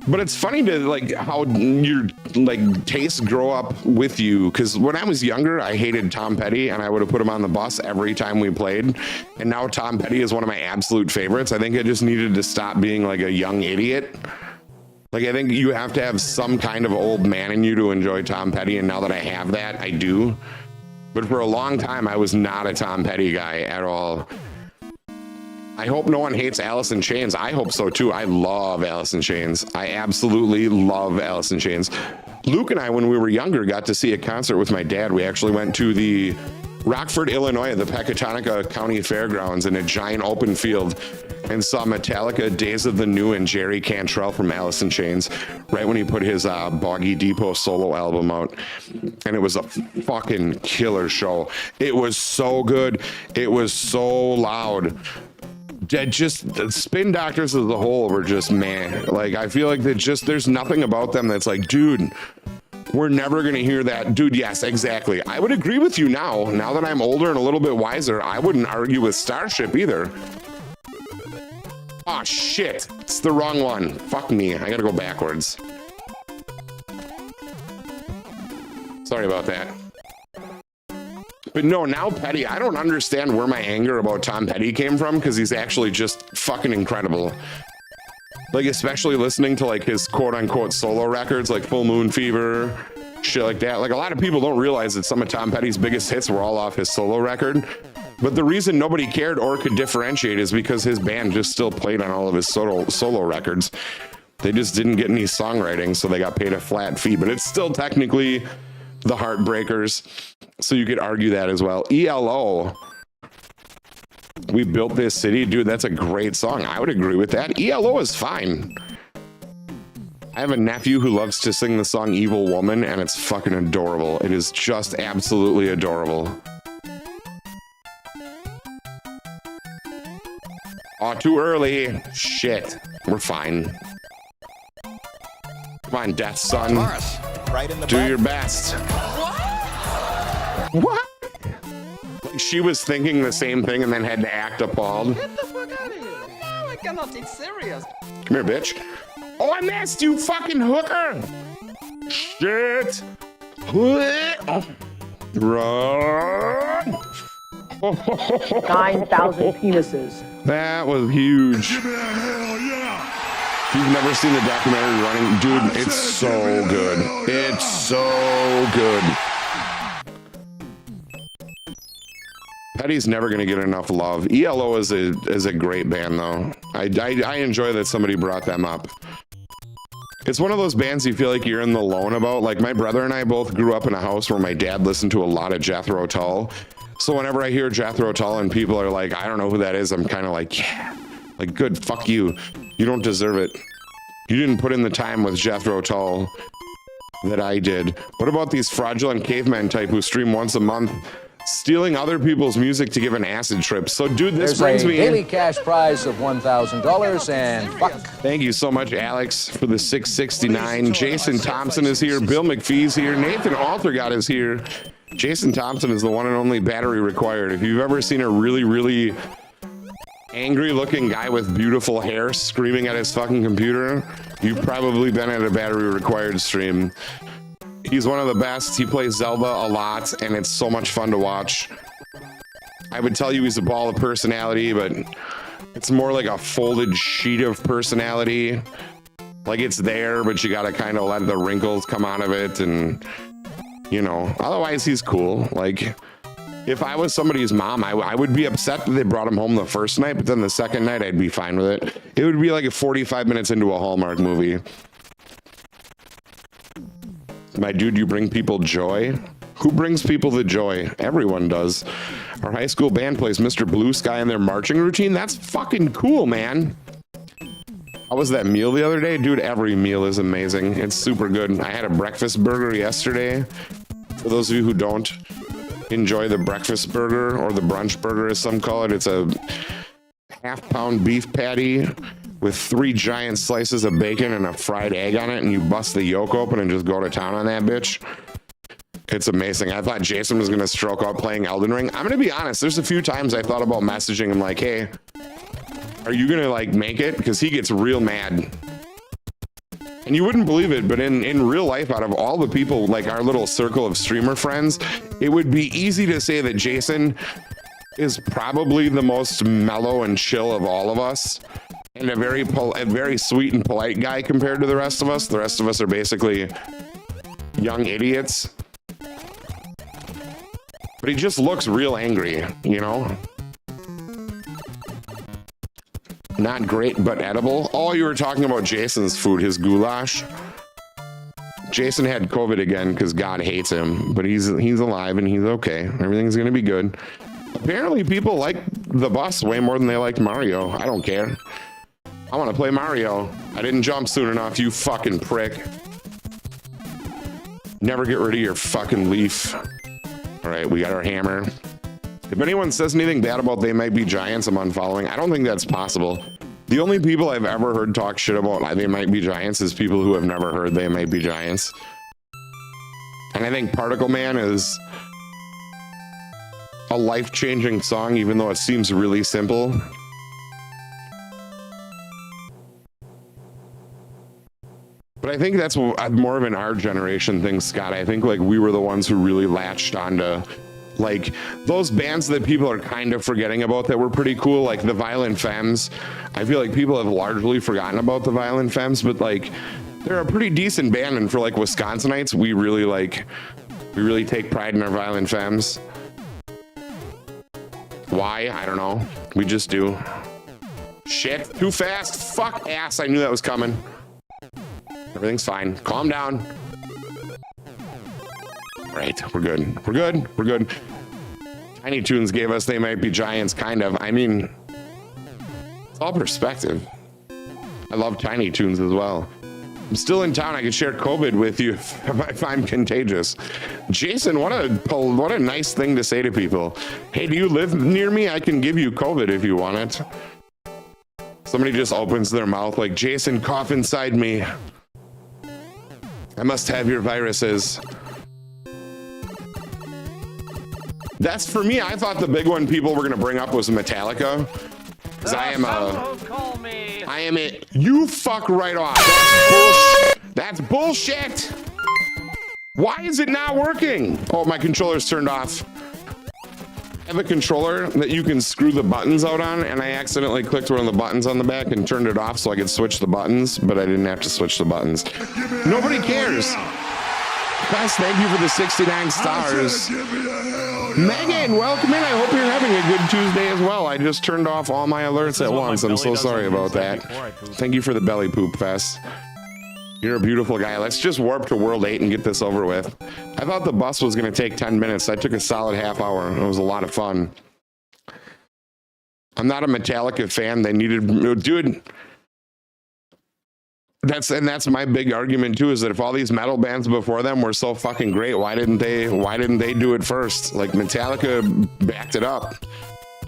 Speaker 1: But it's funny to like how your like tastes grow up with you. Because when I was younger, I hated Tom Petty, and I would have put him on the bus every time we played. And now Tom Petty is one of my absolute favorites. I think I just needed to stop being like a young idiot. Like, I think you have to have some kind of old man in you to enjoy Tom Petty, and now that I have that, I do. But for a long time, I was not a Tom Petty guy at all. I hope no one hates Alice in Chains. I hope so too. I love Alice in Chains. I absolutely love Alice in Chains. Luke and I, when we were younger, got to see a concert with my dad. We actually went to the Rockford, Illinois, at the Pecatonica County Fairgrounds in a giant open field, and saw Metallica, Days of the New, and Jerry Cantrell from Alice in Chains right when he put his Boggy Depot solo album out. And it was a fucking killer show. It was so good. It was so loud. Just the Spin Doctors as a whole were just, man, like, I feel like there's nothing about them that's like, dude, we're never gonna hear that. Dude, yes, exactly. I would agree with you now that I'm older and a little bit wiser. I wouldn't argue with Starship either. Oh shit, it's the wrong one. Fuck me, I gotta go backwards. Sorry about that. But no, now Petty, I don't understand where my anger about Tom Petty came from, because he's actually just fucking incredible. Like, especially listening to like his quote unquote solo records, like Full Moon Fever, shit like that. Like, a lot of people don't realize that some of Tom Petty's biggest hits were all off his solo record. But the reason nobody cared or could differentiate is because his band just still played on all of his solo records. They just didn't get any songwriting, so they got paid a flat fee. But it's still technically the Heartbreakers, so you could argue that as well. ELO, We Built This City, dude, that's a great song. I would agree with that. ELO is fine. I have a nephew who loves to sing the song Evil Woman, and it's fucking adorable. It is just absolutely adorable. Oh, too early. Shit. We're fine. Come on, Death Son.
Speaker 3: Right in the
Speaker 1: Do
Speaker 3: butt.
Speaker 1: your best. What? Like, she was thinking the same thing and then had to act appalled.
Speaker 9: Get the fuck out of here. No, I cannot take serious.
Speaker 1: Come here, bitch. Oh, I missed you, fucking hooker. Shit. Run.
Speaker 8: 9,000 penises.
Speaker 1: That was huge. If you've never seen the documentary Running, dude, it's so good. It's so good. Petty's never gonna get enough love. ELO is a great band though. I enjoy that somebody brought them up. It's one of those bands you feel like you're in the lone about. Like, my brother and I both grew up in a house where my dad listened to a lot of Jethro Tull. So whenever I hear Jethro Tull and people are like, I don't know who that is, I'm kind of like, yeah, like, good, fuck you. You don't deserve it. You didn't put in the time with Jethro Tull that I did. What about these fraudulent cavemen type who stream once a month, stealing other people's music to give an acid trip? So, dude, this brings
Speaker 6: There's a
Speaker 1: me
Speaker 6: daily
Speaker 1: in.
Speaker 6: cash prize of $1,000 and fuck.
Speaker 1: Thank you so much, Alex, for the 669. Jason Thompson is here. Bill McPhee's here. Nathan Altergott is here. Jason Thompson is the one and only battery required. If you've ever seen a really, really angry looking guy with beautiful hair screaming at his fucking computer, you've probably been at a battery required stream. He's one of the best. He plays Zelda a lot, and it's so much fun to watch. I would tell you he's a ball of personality, but it's more like a folded sheet of personality. Like it's there, but you gotta kind of let the wrinkles come out of it, and you know, otherwise he's cool. Like, if I was somebody's mom, I would be upset that they brought him home the first night, but then the second night I'd be fine with it. It would be like 45 minutes into a Hallmark movie. My dude, you bring people joy? Who brings people the joy? Everyone does. Our high school band plays Mr. Blue Sky in their marching routine. That's fucking cool, man. How was that meal the other day? Dude, every meal is amazing. It's super good. I had a breakfast burger yesterday. For those of you who don't enjoy the breakfast burger, or the brunch burger as some call it, it's a half-pound beef patty with 3 giant slices of bacon and a fried egg on it, and you bust the yolk open and just go to town on that bitch. It's amazing. I thought Jason was going to stroke out playing Elden Ring. I'm going to be honest, there's a few times I thought about messaging him like, hey, are you going to like make it? Because he gets real mad. And you wouldn't believe it, but in real life, out of all the people, like our little circle of streamer friends, it would be easy to say that Jason is probably the most mellow and chill of all of us, and a very sweet and polite guy compared to the rest of us. The rest of us are basically young idiots. But he just looks real angry, you know? Not great, but edible. Oh, you were talking about Jason's food, his goulash. Jason had COVID again because God hates him, but he's alive and he's okay. Everything's gonna be good. Apparently people like the bus way more than they liked Mario. I don't care. I want to play Mario. I didn't jump soon enough, you fucking prick. Never get rid of your fucking leaf. All right, we got our hammer. If anyone says anything bad about They Might Be Giants, I'm unfollowing. I don't think that's possible. The only people I've ever heard talk shit about They Might Be Giants is people who have never heard They Might Be Giants. And I think Particle Man is a life-changing song, even though it seems really simple. But I think that's more of an our generation thing, Scott. I think like we were the ones who really latched onto like those bands that people are kind of forgetting about that were pretty cool, like the Violent Femmes. I feel like people have largely forgotten about the Violent Femmes, but like they're a pretty decent band, and for like Wisconsinites, we really take pride in our Violent Femmes. Why? I don't know. We just do. Shit, too fast. Fuck ass. I knew that was coming. Everything's fine. Calm down. Right, we're good. We're good. We're good. Tiny Toons gave us They Might Be Giants, kind of. I mean, it's all perspective. I love Tiny Toons as well. I'm still in town. I can share COVID with you if I'm contagious. Jason, what a nice thing to say to people. Hey, do you live near me? I can give you COVID if you want it. Somebody just opens their mouth like, Jason, cough inside me. I must have your viruses. That's for me. I thought the big one people were going to bring up was Metallica. Because I am a, you fuck right off. That's bullshit. That's bullshit. Why is it not working? Oh, my controller's turned off. I have a controller that you can screw the buttons out on, and I accidentally clicked one of the buttons on the back and turned it off so I could switch the buttons, but I didn't have to switch the buttons. Nobody cares. Guys, thank you for the 69 stars. Megan, welcome in. I hope you're having a good Tuesday as well. I just turned off all my alerts at once. I'm so sorry about that. Thank you for the belly poop fest. You're a beautiful guy. Let's just warp to World 8 and get this over with. I thought the bus was going to take 10 minutes. I took a solid half hour. It was a lot of fun. I'm not a Metallica fan. They needed... Dude, That's my big argument too, is that if all these metal bands before them were so fucking great, why didn't they do it first? Like, Metallica backed it up,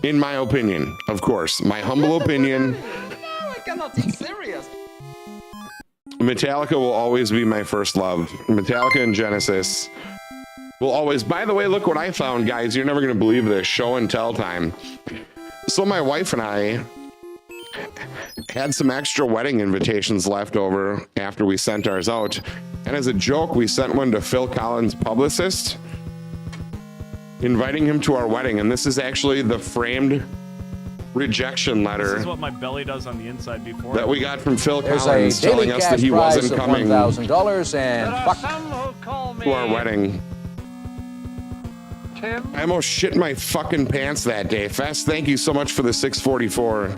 Speaker 1: in my opinion, of course, my humble opinion.
Speaker 9: No, I cannot be serious.
Speaker 1: Metallica will always be my first love. Metallica and Genesis will always. By the way, look what I found, guys. You're never gonna believe this. Show and tell time. So my wife and I had some extra wedding invitations left over after we sent ours out, and as a joke, we sent one to Phil Collins' publicist, inviting him to our wedding. And this is actually the framed rejection letter.
Speaker 10: This is what my belly does on the inside before
Speaker 1: That we got from Phil
Speaker 6: There's
Speaker 1: Collins,
Speaker 6: a daily
Speaker 1: telling us that
Speaker 6: cash
Speaker 1: he
Speaker 6: prize
Speaker 1: wasn't
Speaker 6: of
Speaker 1: coming
Speaker 6: $1,000
Speaker 2: There
Speaker 6: and
Speaker 2: are
Speaker 6: fuck.
Speaker 2: some who call me
Speaker 1: to our wedding.
Speaker 2: Tim.
Speaker 1: I almost shit my fucking pants that day. Fest, thank you so much for the 644.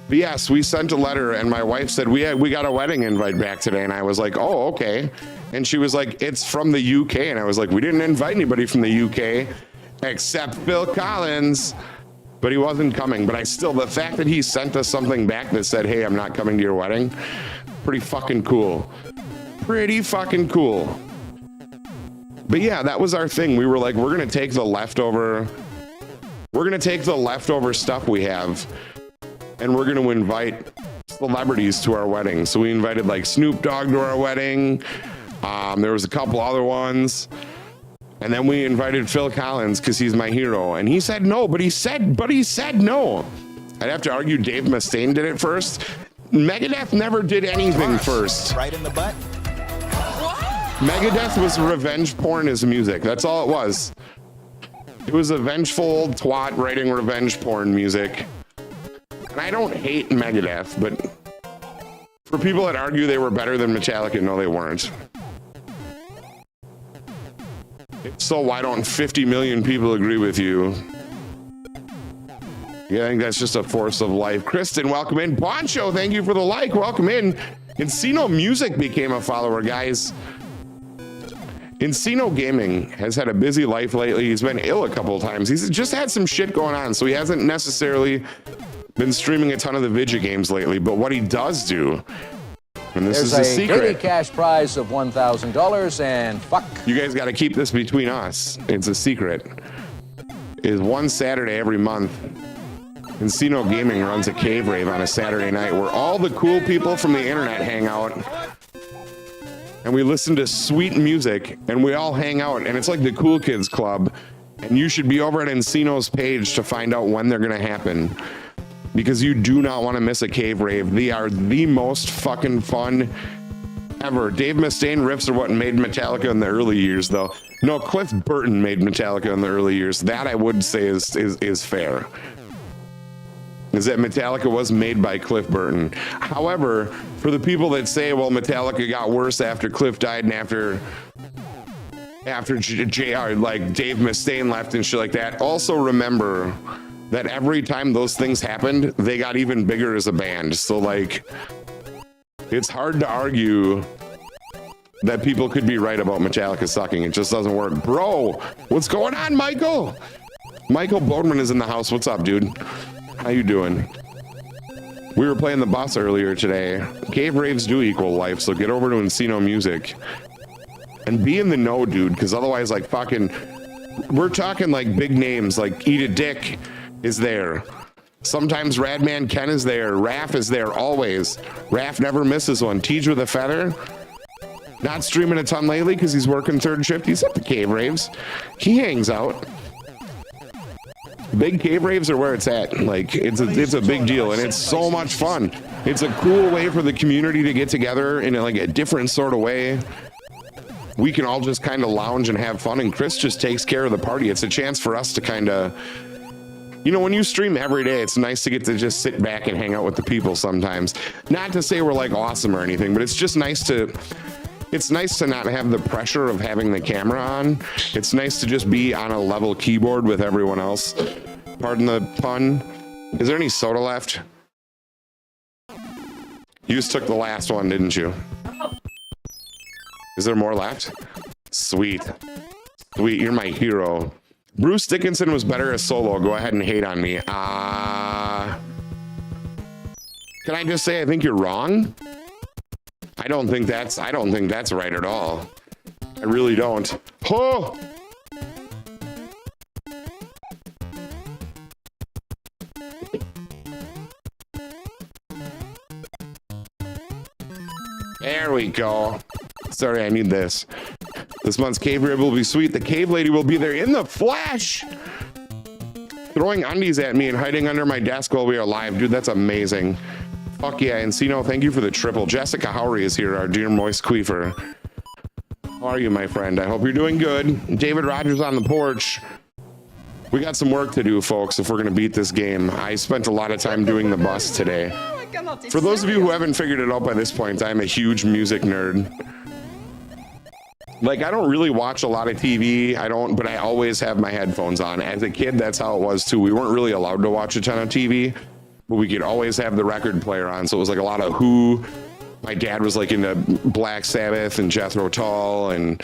Speaker 1: But yes, we sent a letter, and my wife said, we got a wedding invite back today. And I was like, oh, okay. And she was like, it's from the UK. And I was like, we didn't invite anybody from the UK except Phil Collins. But he wasn't coming. But the fact that he sent us something back that said, hey, I'm not coming to your wedding, pretty fucking cool. Pretty fucking cool. But yeah, that was our thing. We were like, we're going to take the leftover stuff we have, and we're going to invite celebrities to our wedding. So we invited like Snoop Dogg to our wedding. There was a couple other ones. And then we invited Phil Collins because he's my hero. And he said no, but he said no. I'd have to argue Dave Mustaine did it first. Megadeth never did anything first.
Speaker 5: Right in the butt.
Speaker 1: Megadeth was revenge porn as music. That's all it was. It was a vengeful old twat writing revenge porn music. And I don't hate Megadeth, but for people that argue they were better than Metallica, no, they weren't. So why don't 50 million people agree with you? Yeah, I think that's just a force of life. Kristen, welcome in. Poncho, thank you for the like. Welcome in. Encino Music became a follower, guys. Encino Gaming has had a busy life lately. He's been ill a couple of times. He's just had some shit going on, so he hasn't necessarily been streaming a ton of the Vidya games lately. But what he does do, and this is a
Speaker 6: There's a daily
Speaker 1: secret.
Speaker 6: cash prize of $1,000 and fuck.
Speaker 1: You guys got to keep this between us. It's a secret. Is one Saturday every month, Encino Gaming runs a cave rave on a Saturday night where all the cool people from the internet hang out. And we listen to sweet music, and we all hang out, and it's like the Cool Kids Club. And you should be over at Encino's page to find out when they're going to happen, because you do not want to miss a cave rave. They are the most fucking fun ever. Dave Mustaine riffs are what made Metallica in the early years, though. No, Cliff Burton made Metallica in the early years. That I would say is fair. Is that Metallica was made by Cliff Burton. However, for the people that say, well, Metallica got worse after Cliff died and after JR, like Dave Mustaine left and shit like that, also remember that every time those things happened, they got even bigger as a band. So like, it's hard to argue that people could be right about Metallica sucking. It just doesn't work. Bro, what's going on, Michael? Michael Bodman is in the house. What's up, dude? How you doing? We were playing the bus earlier today. Cave raves do equal life, so get over to Encino Music and be in the know, dude, because otherwise, like, fucking, we're talking like big names, like Eat a Dick is there. Sometimes Radman Ken is there. Raph is there always. Raph never misses one. Teej with a Feather, not streaming a ton lately because he's working third shift. He's at the cave raves. He hangs out. Big cave raves are where it's at. Like, it's a big deal, and it's so much fun. It's a cool way for the community to get together in like a different sort of way. We can all just kind of lounge and have fun, and Chris just takes care of the party. It's a chance for us to kind of, you know, when you stream every day, it's nice to get to just sit back and hang out with the people sometimes. Not to say we're like awesome or anything, but it's just nice to, it's nice to not have the pressure of having the camera on. It's nice to just be on a level keyboard with everyone else. Pardon the pun. Is there any soda left? You just took the last one, didn't you? Is there more left? Sweet. Sweet, you're my hero. Bruce Dickinson was better as solo. Go ahead and hate on me. Can I just say I think you're wrong? I don't think that's right at all. I really don't. Oh! There we go. Sorry, I need this. This month's cave rib will be sweet. The cave lady will be there in the flesh, throwing undies at me and hiding under my desk while we are live. Dude, that's amazing. Fuck yeah. Encino, thank you for the triple. Jessica Howry is here, our dear moist queefer. How are you, my friend? I hope you're doing good. David Rogers on the porch. We got some work to do, folks, if we're going to beat this game. I spent a lot of time doing the bus today. For those of you who haven't figured it out by this point, I'm a huge music nerd. Like, I don't really watch a lot of TV. But I always have my headphones on. As a kid, that's how it was too. We weren't really allowed to watch a ton of TV, but we could always have the record player on. So it was like a lot of Who. My dad was like into Black Sabbath and Jethro Tull and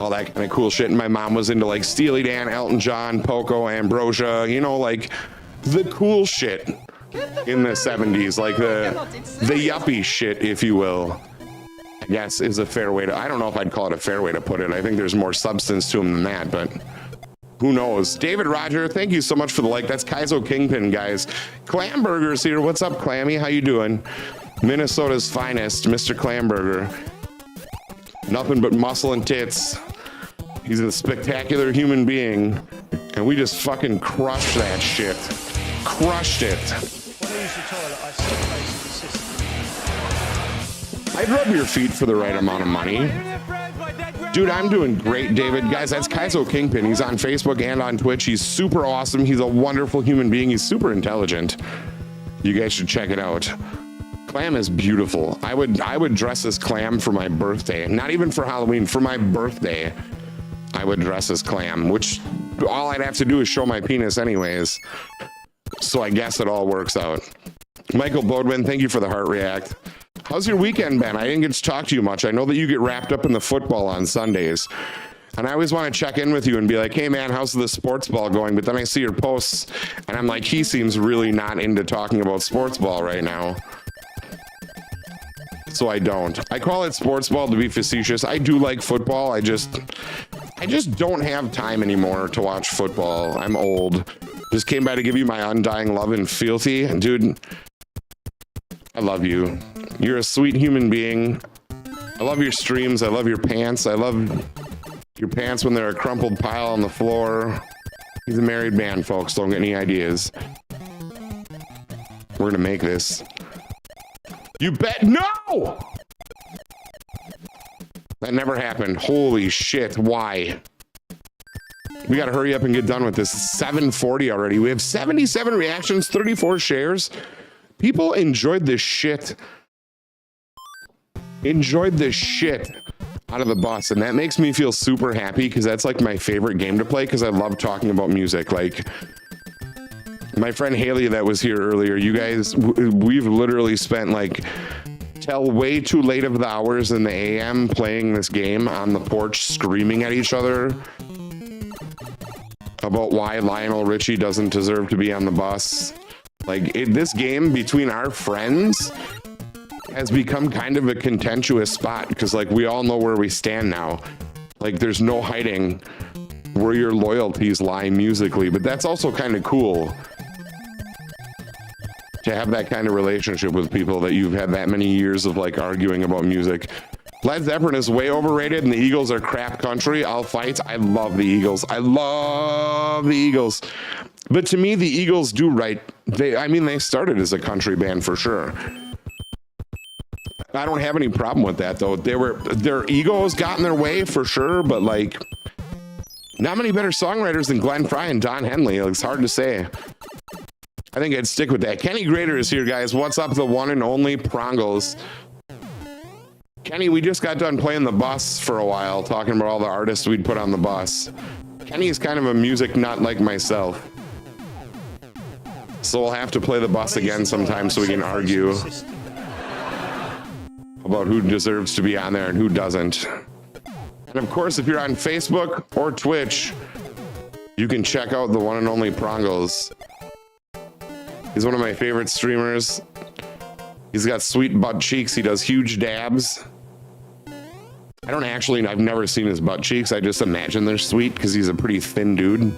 Speaker 1: all that kind of cool shit. And my mom was into like Steely Dan, Elton John, Poco, Ambrosia, you know, like the cool shit in the 70s, like the yuppie shit, if you will. I guess is a fair way to, I don't know if I'd call it a fair way to put it. I think there's more substance to him than that, but who knows? David Roger, thank you so much for the like. That's Kaizo Kingpin, guys. Clamburger's here. What's up, Clammy? How you doing? Minnesota's finest, Mr. Clamburger. Nothing but muscle and tits. He's a spectacular human being, and we just fucking crushed that shit. Crushed it.
Speaker 3: When I use the toilet, I sit facing the system.
Speaker 1: I'd rub your feet for the right amount of money. Dude, I'm doing great, David. Guys, that's Kaizo Kingpin. He's on Facebook and on Twitch. He's super awesome. He's a wonderful human being. He's super intelligent. You guys should check it out. Clam is beautiful. I would dress as Clam for my birthday. Not even for Halloween, for my birthday. I would dress as Clam, which all I'd have to do is show my penis anyways. So I guess it all works out. Michael Bodwin, thank you for the heart react. How's your weekend been? I didn't get to talk to you much. I know that you get wrapped up in the football on Sundays. And I always want to check in with you and be like, hey man, how's the sports ball going? But then I see your posts and I'm like, he seems really not into talking about sports ball right now. So I don't. I call it sports ball to be facetious. I do like football. I just don't have time anymore to watch football. I'm old. Just came by to give you my undying love and fealty. Dude, I love you. You're a sweet human being. I love your streams. I love your pants. I love your pants when they're a crumpled pile on the floor. He's a married man, folks. Don't get any ideas. We're gonna make this. You bet. No! That never happened. Holy shit. Why? We gotta hurry up and get done with this. It's 7:40 already. We have 77 reactions, 34 shares. People enjoyed this shit. Enjoyed this shit out of the bus. And that makes me feel super happy because that's like my favorite game to play because I love talking about music. Like my friend Haley that was here earlier, you guys, we've literally spent like till way too late of the hours in the AM playing this game on the porch, screaming at each other about why Lionel Richie doesn't deserve to be on the bus. Like this game between our friends has become kind of a contentious spot because like we all know where we stand now. Like there's no hiding where your loyalties lie musically, but that's also kind of cool to have that kind of relationship with people that you've had that many years of like arguing about music. Led Zeppelin is way overrated and the Eagles are crap country. I'll fight. I love the Eagles. I love the Eagles. But to me, the Eagles do right. They started as a country band for sure. I don't have any problem with that though. Their egos got in their way for sure, but like not many better songwriters than Glenn Frey and Don Henley. It's hard to say. I think I'd stick with that. Kenny Grader is here, guys. What's up, the one and only Prongles? Kenny, we just got done playing the bus for a while, talking about all the artists we'd put on the bus. Kenny's kind of a music nut like myself. So we'll have to play the bus again sometime so we can argue about who deserves to be on there and who doesn't. And of course, if you're on Facebook or Twitch, you can check out the one and only Prongles. He's one of my favorite streamers. He's got sweet butt cheeks. He does huge dabs. I've never seen his butt cheeks. I just imagine they're sweet because he's a pretty thin dude.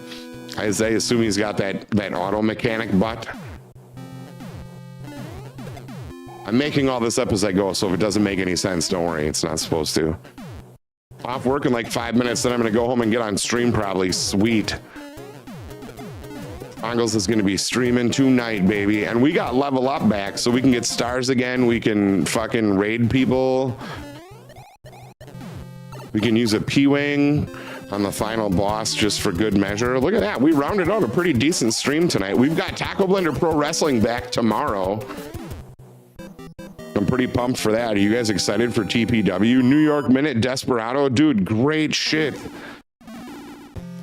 Speaker 1: I assume he's got that auto mechanic butt. I'm making all this up as I go, so if it doesn't make any sense, don't worry. It's not supposed to. Off work in like 5 minutes, then I'm going to go home and get on stream probably. Sweet. Bongles is going to be streaming tonight, baby. And we got level up back, so we can get stars again. We can fucking raid people. We can use a P-Wing on the final boss just for good measure. Look at that. We rounded out a pretty decent stream tonight. We've got Taco Blender Pro Wrestling back tomorrow. I'm pretty pumped for that. Are you guys excited for TPW? New York Minute, Desperado. Dude, great shit.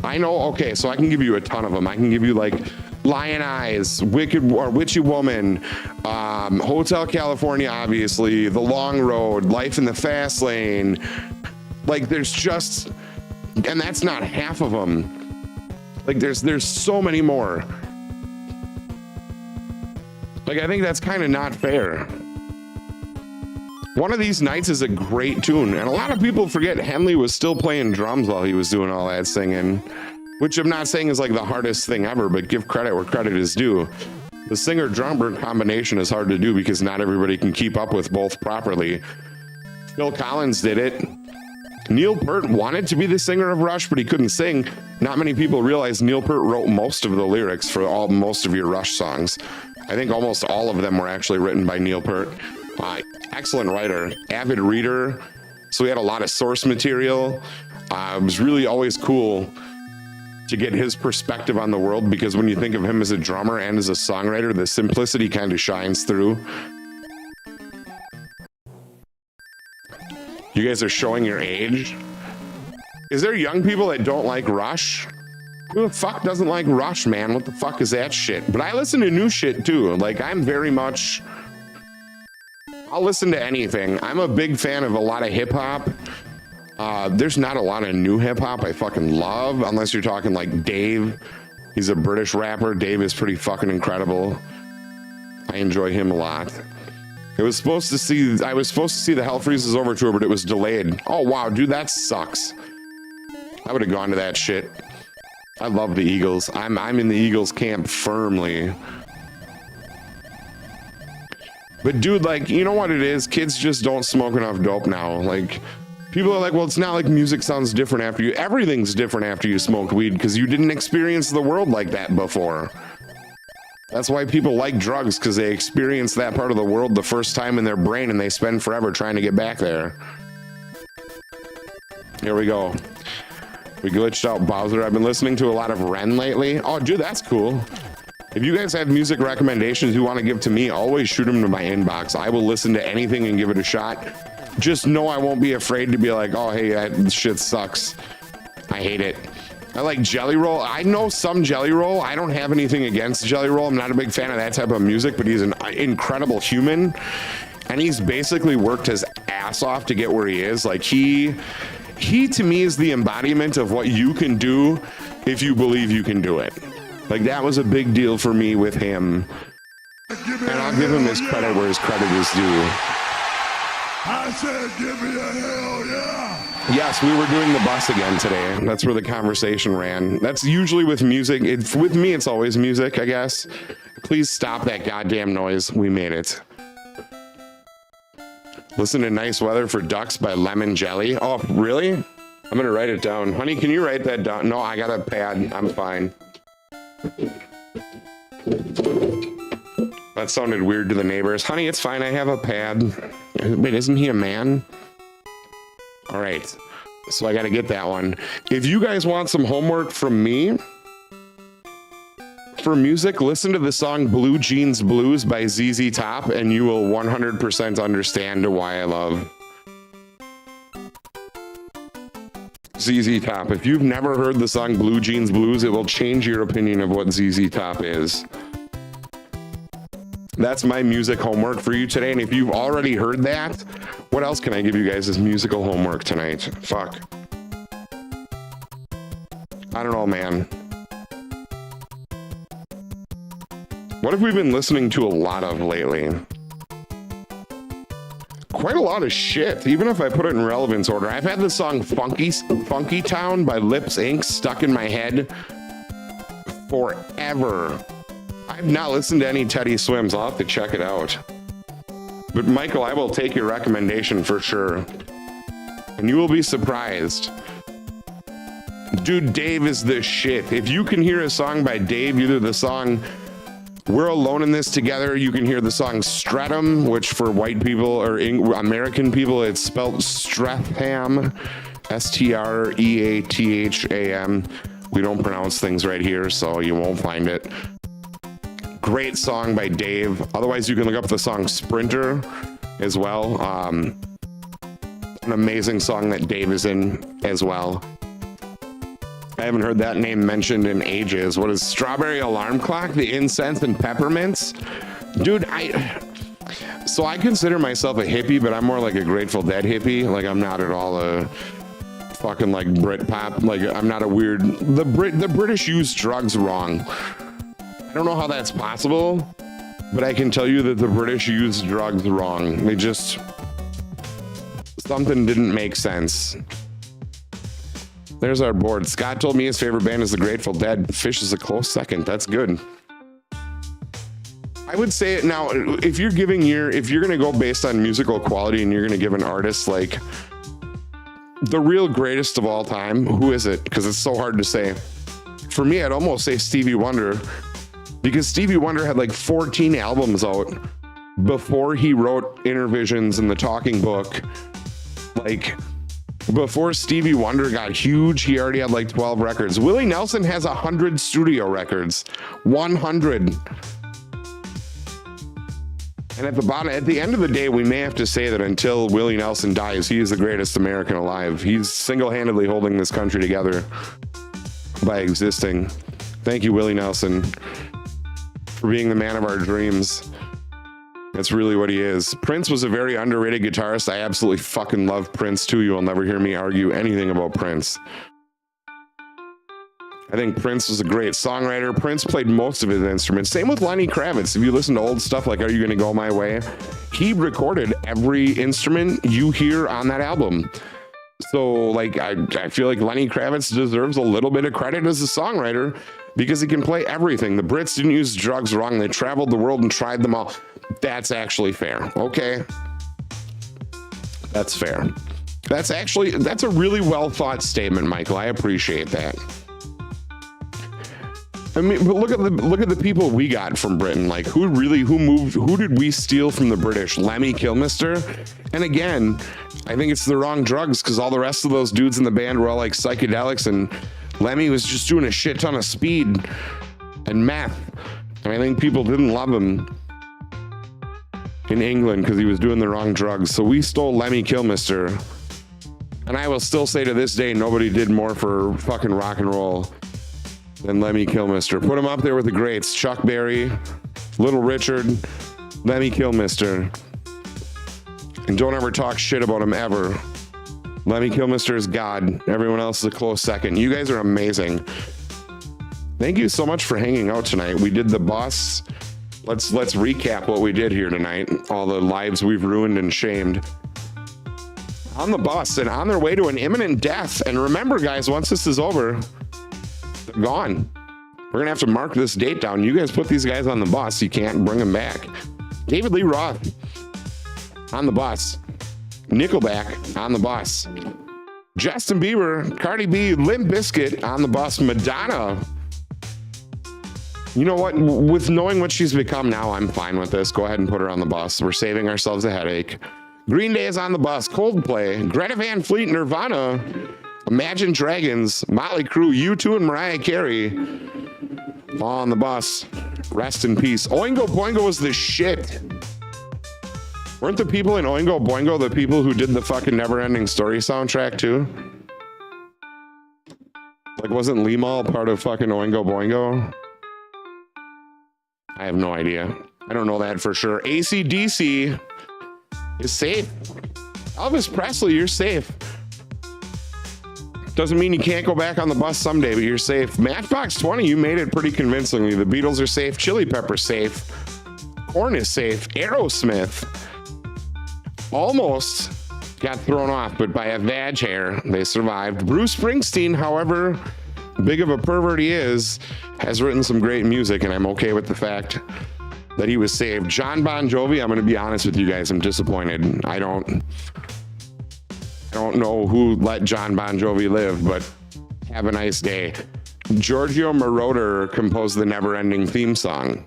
Speaker 1: I know. Okay, so I can give you a ton of them. I can give you like Lion Eyes, Witchy Woman, Hotel California, obviously, The Long Road, Life in the Fast Lane. Like there's just, and that's not half of them. Like there's so many more. Like I think that's kind of not fair. One of These Nights is a great tune, and a lot of people forget Henley was still playing drums while he was doing all that singing, which I'm not saying is like the hardest thing ever, but give credit where credit is due. The singer-drummer combination is hard to do because not everybody can keep up with both properly. Phil Collins did it. Neil Peart wanted to be the singer of Rush, but he couldn't sing. Not many people realize Neil Peart wrote most of the lyrics for most of your Rush songs. I think almost all of them were actually written by Neil Peart. Excellent writer, avid reader, so he had a lot of source material. It was really always cool to get his perspective on the world, because when you think of him as a drummer and as a songwriter, the simplicity kind of shines through. You guys are showing your age. Is there young people that don't like Rush? Who the fuck doesn't like Rush, man? What the fuck is that shit? But I listen to new shit too. Like I'm very much, I'll listen to anything. I'm a big fan of a lot of hip hop. There's not a lot of new hip hop I fucking love, unless you're talking like Dave. He's a British rapper. Dave is pretty fucking incredible. I enjoy him a lot. I was supposed to see the Hell Freezes Over tour, but it was delayed. Oh wow, dude, that sucks. I would have gone to that shit. I love the Eagles. I'm in the Eagles camp firmly. But dude, like, you know what it is? Kids just don't smoke enough dope now. Like, people are like, well, it's not like music sounds different after you. Everything's different after you smoked weed because you didn't experience the world like that before. That's why people like drugs, because they experience that part of the world the first time in their brain and they spend forever trying to get back there. Here we go. We glitched out Bowser. I've been listening to a lot of Ren lately. Oh, dude, that's cool. If you guys have music recommendations you want to give to me, always shoot them to my inbox. I will listen to anything and give it a shot. Just know I won't be afraid to be like, oh, hey, that shit sucks. I hate it. I like Jelly Roll. I know some Jelly Roll. I don't have anything against Jelly Roll. I'm not a big fan of that type of music, but he's an incredible human. And he's basically worked his ass off to get where he is. Like he to me is the embodiment of what you can do if you believe you can do it. Like that was a big deal for me with him. And I'll give him his credit where his credit is due.
Speaker 5: I said, give me a hell yeah.
Speaker 1: Yes, we were doing the bus again today. That's where the conversation ran. That's usually with music. With me, it's always music, I guess. Please stop that goddamn noise. We made it. Listen to Nice Weather for Ducks by Lemon Jelly. Oh, really? I'm going to write it down. Honey, can you write that down? No, I got a pad. I'm fine. That sounded weird to the neighbors. Honey, it's fine. I have a pad. Wait, isn't he a man? All right. So I got to get that one. If you guys want some homework from me for music, listen to the song Blue Jeans Blues by ZZ Top, and you will 100% understand why I love ZZ Top. If you've never heard the song Blue Jeans Blues, it will change your opinion of what ZZ Top is. That's my music homework for you today. And if you've already heard that, what else can I give you guys as musical homework tonight? Fuck. I don't know, man. What have we been listening to a lot of lately? quite a lot of shit, even if I put it in relevance order. I've had the song Funky Town by Lips Inc. stuck in my head forever. I've not listened to any Teddy Swims. I'll have to check it out. But Michael, I will take your recommendation for sure. And you will be surprised. Dude, Dave is the shit. If you can hear a song by Dave, either the song We're Alone in This Together, you can hear the song Stratum, which for white people or American people, it's spelled Stratham, Streatham. We don't pronounce things right here, so you won't find it. Great song by Dave. Otherwise, you can look up the song Sprinter as well. An amazing song that Dave is in as well. I haven't heard that name mentioned in ages. What is Strawberry Alarm Clock? The Incense and Peppermints? Dude, so I consider myself a hippie, but I'm more like a Grateful Dead hippie. Like, I'm not at all a fucking like Britpop. Like, I'm not a weird... The British use drugs wrong. I don't know how that's possible, but I can tell you that the British use drugs wrong. They just... Something didn't make sense. There's our board. Scott told me his favorite band is the Grateful Dead. Fish is a close second. That's good. I would say it now, if you're going to go based on musical quality and you're going to give an artist like the real greatest of all time, who is it? Because it's so hard to say. For me, I'd almost say Stevie Wonder, because Stevie Wonder had like 14 albums out before he wrote Intervisions and The Talking Book. Like, before Stevie Wonder got huge, he already had like 12 records. Willie Nelson has 100 studio records. 100. And at the end of the day, we may have to say that until Willie Nelson dies, he is the greatest American alive. He's single-handedly holding this country together by existing. Thank you, Willie Nelson, for being the man of our dreams. That's really what he is. Prince was a very underrated guitarist. I absolutely fucking love Prince too. You will never hear me argue anything about Prince. I think Prince was a great songwriter. Prince played most of his instruments. Same with Lenny Kravitz. If you listen to old stuff like Are You Gonna Go My Way, he recorded every instrument you hear on that album. So like, I feel like Lenny Kravitz deserves a little bit of credit as a songwriter because he can play everything. The Brits didn't use drugs wrong. They traveled the world and tried them all. That's actually fair. Okay. That's fair. That's a really well thought statement, Michael. I appreciate that. I mean, but look at the people we got from Britain. Like, who did we steal from the British? Lemmy Kilmister. And again, I think it's the wrong drugs, because all the rest of those dudes in the band were all like psychedelics, and Lemmy was just doing a shit ton of speed and meth. And I think people didn't love him in England because he was doing the wrong drugs. So we stole Lemmy Kilmister. And I will still say to this day, nobody did more for fucking rock and roll than Lemmy Kilmister. Put him up there with the greats. Chuck Berry, Little Richard, Lemmy Kilmister. And don't ever talk shit about him ever. Lemmy Kilmister is God. Everyone else is a close second. You guys are amazing. Thank you so much for hanging out tonight. We did the bus. Let's recap what we did here tonight. All the lives we've ruined and shamed. On the bus and on their way to an imminent death. And remember, guys, once this is over, they're gone. We're gonna have to mark this date down. You guys put these guys on the bus. You can't bring them back. David Lee Roth on the bus. Nickelback on the bus. Justin Bieber, Cardi B, Limp Bizkit on the bus. Madonna. You know what? With knowing what she's become now, I'm fine with this. Go ahead and put her on the bus. We're saving ourselves a headache. Green Day is on the bus. Coldplay, Greta Van Fleet, Nirvana, Imagine Dragons, Motley Crue, U2, and Mariah Carey all on the bus. Rest in peace. Oingo Boingo was the shit. Weren't the people in Oingo Boingo the people who did the fucking Neverending Story soundtrack too? Like, wasn't Limahl part of fucking Oingo Boingo? I have no idea. I don't know that for sure. AC/DC is safe. Elvis Presley, you're safe. Doesn't mean you can't go back on the bus someday, but you're safe. Matchbox 20, you made it pretty convincingly. The Beatles are safe. Chili Pepper's safe. Korn is safe. Aerosmith. almost got thrown off, but by a vag hair, they survived. Bruce Springsteen, however big of a pervert he is, has written some great music, and I'm okay with the fact that he was saved. John Bon Jovi, I'm going to be honest with you guys, I'm disappointed. I don't know who let John Bon Jovi live, but have a nice day. Giorgio Moroder composed the Never-Ending theme song.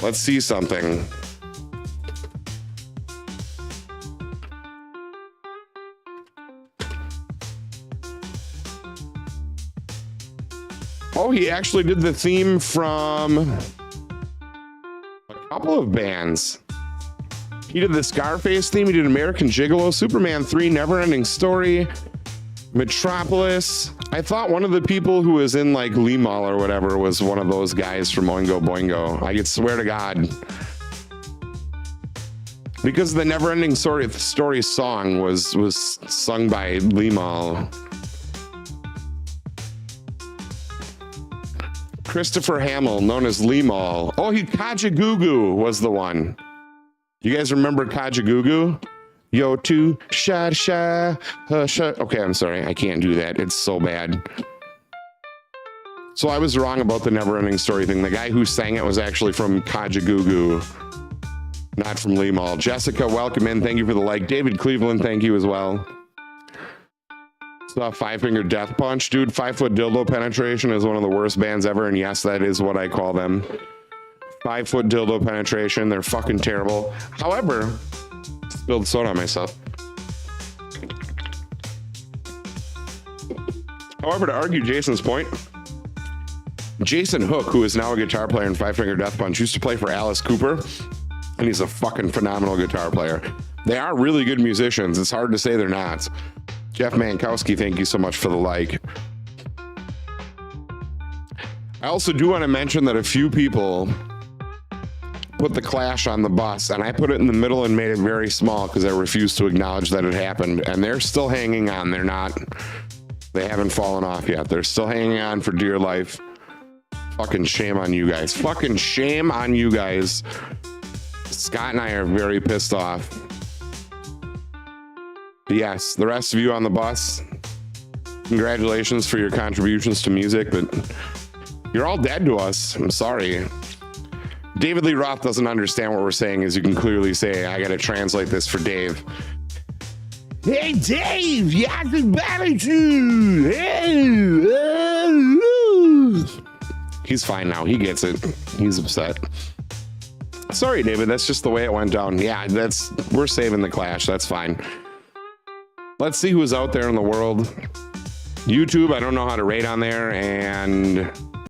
Speaker 1: Let's see something. Oh, he actually did the theme from a couple of bands. He did the Scarface theme, he did American Gigolo, Superman 3, Never-Ending Story, Metropolis. I thought one of the people who was in like Lee Mall or whatever was one of those guys from Oingo Boingo. I could swear to God. Because the Never-Ending Story song was sung by Lee Mall. Christopher Hamill, known as Lee Mall. Oh, Kajagoogoo was the one. You guys remember Kajagoogoo? Yo, two, sha. Okay, I'm sorry. I can't do that. It's so bad. So I was wrong about the Never-Ending Story thing. The guy who sang it was actually from Kajagoogoo, not from Lee Mall. Jessica, welcome in. Thank you for the like. David Cleveland, thank you as well. Five Finger Death Punch, dude. 5 Foot Dildo Penetration is one of the worst bands ever, and yes, that is what I call them. 5 Foot Dildo Penetration, they're fucking terrible. However, spilled soda on myself. However, to argue Jason's point, Jason Hook, who is now a guitar player in 5 Finger Death Punch, used to play for Alice Cooper, and he's a fucking phenomenal guitar player. They are really good musicians. It's hard to say they're not. Jeff Mankowski, thank you so much for the like. I also do want to mention that a few people put the Clash on the bus, and I put it in the middle and made it very small because I refused to acknowledge that it happened, and they're still hanging on. They haven't fallen off yet. They're still hanging on for dear life. Fucking shame on you guys. Fucking shame on you guys. Scott and I are very pissed off. But yes, the rest of you on the bus, congratulations for your contributions to music, but you're all dead to us. I'm sorry. David Lee Roth doesn't understand what we're saying, as you can clearly say. I got to translate this for Dave. Hey, Dave, you have to battle too. He's fine now. He gets it. He's upset. Sorry, David. That's just the way it went down. Yeah, we're saving the Clash. That's fine. Let's see who's out there in the world. YouTube, I don't know how to rate on there, and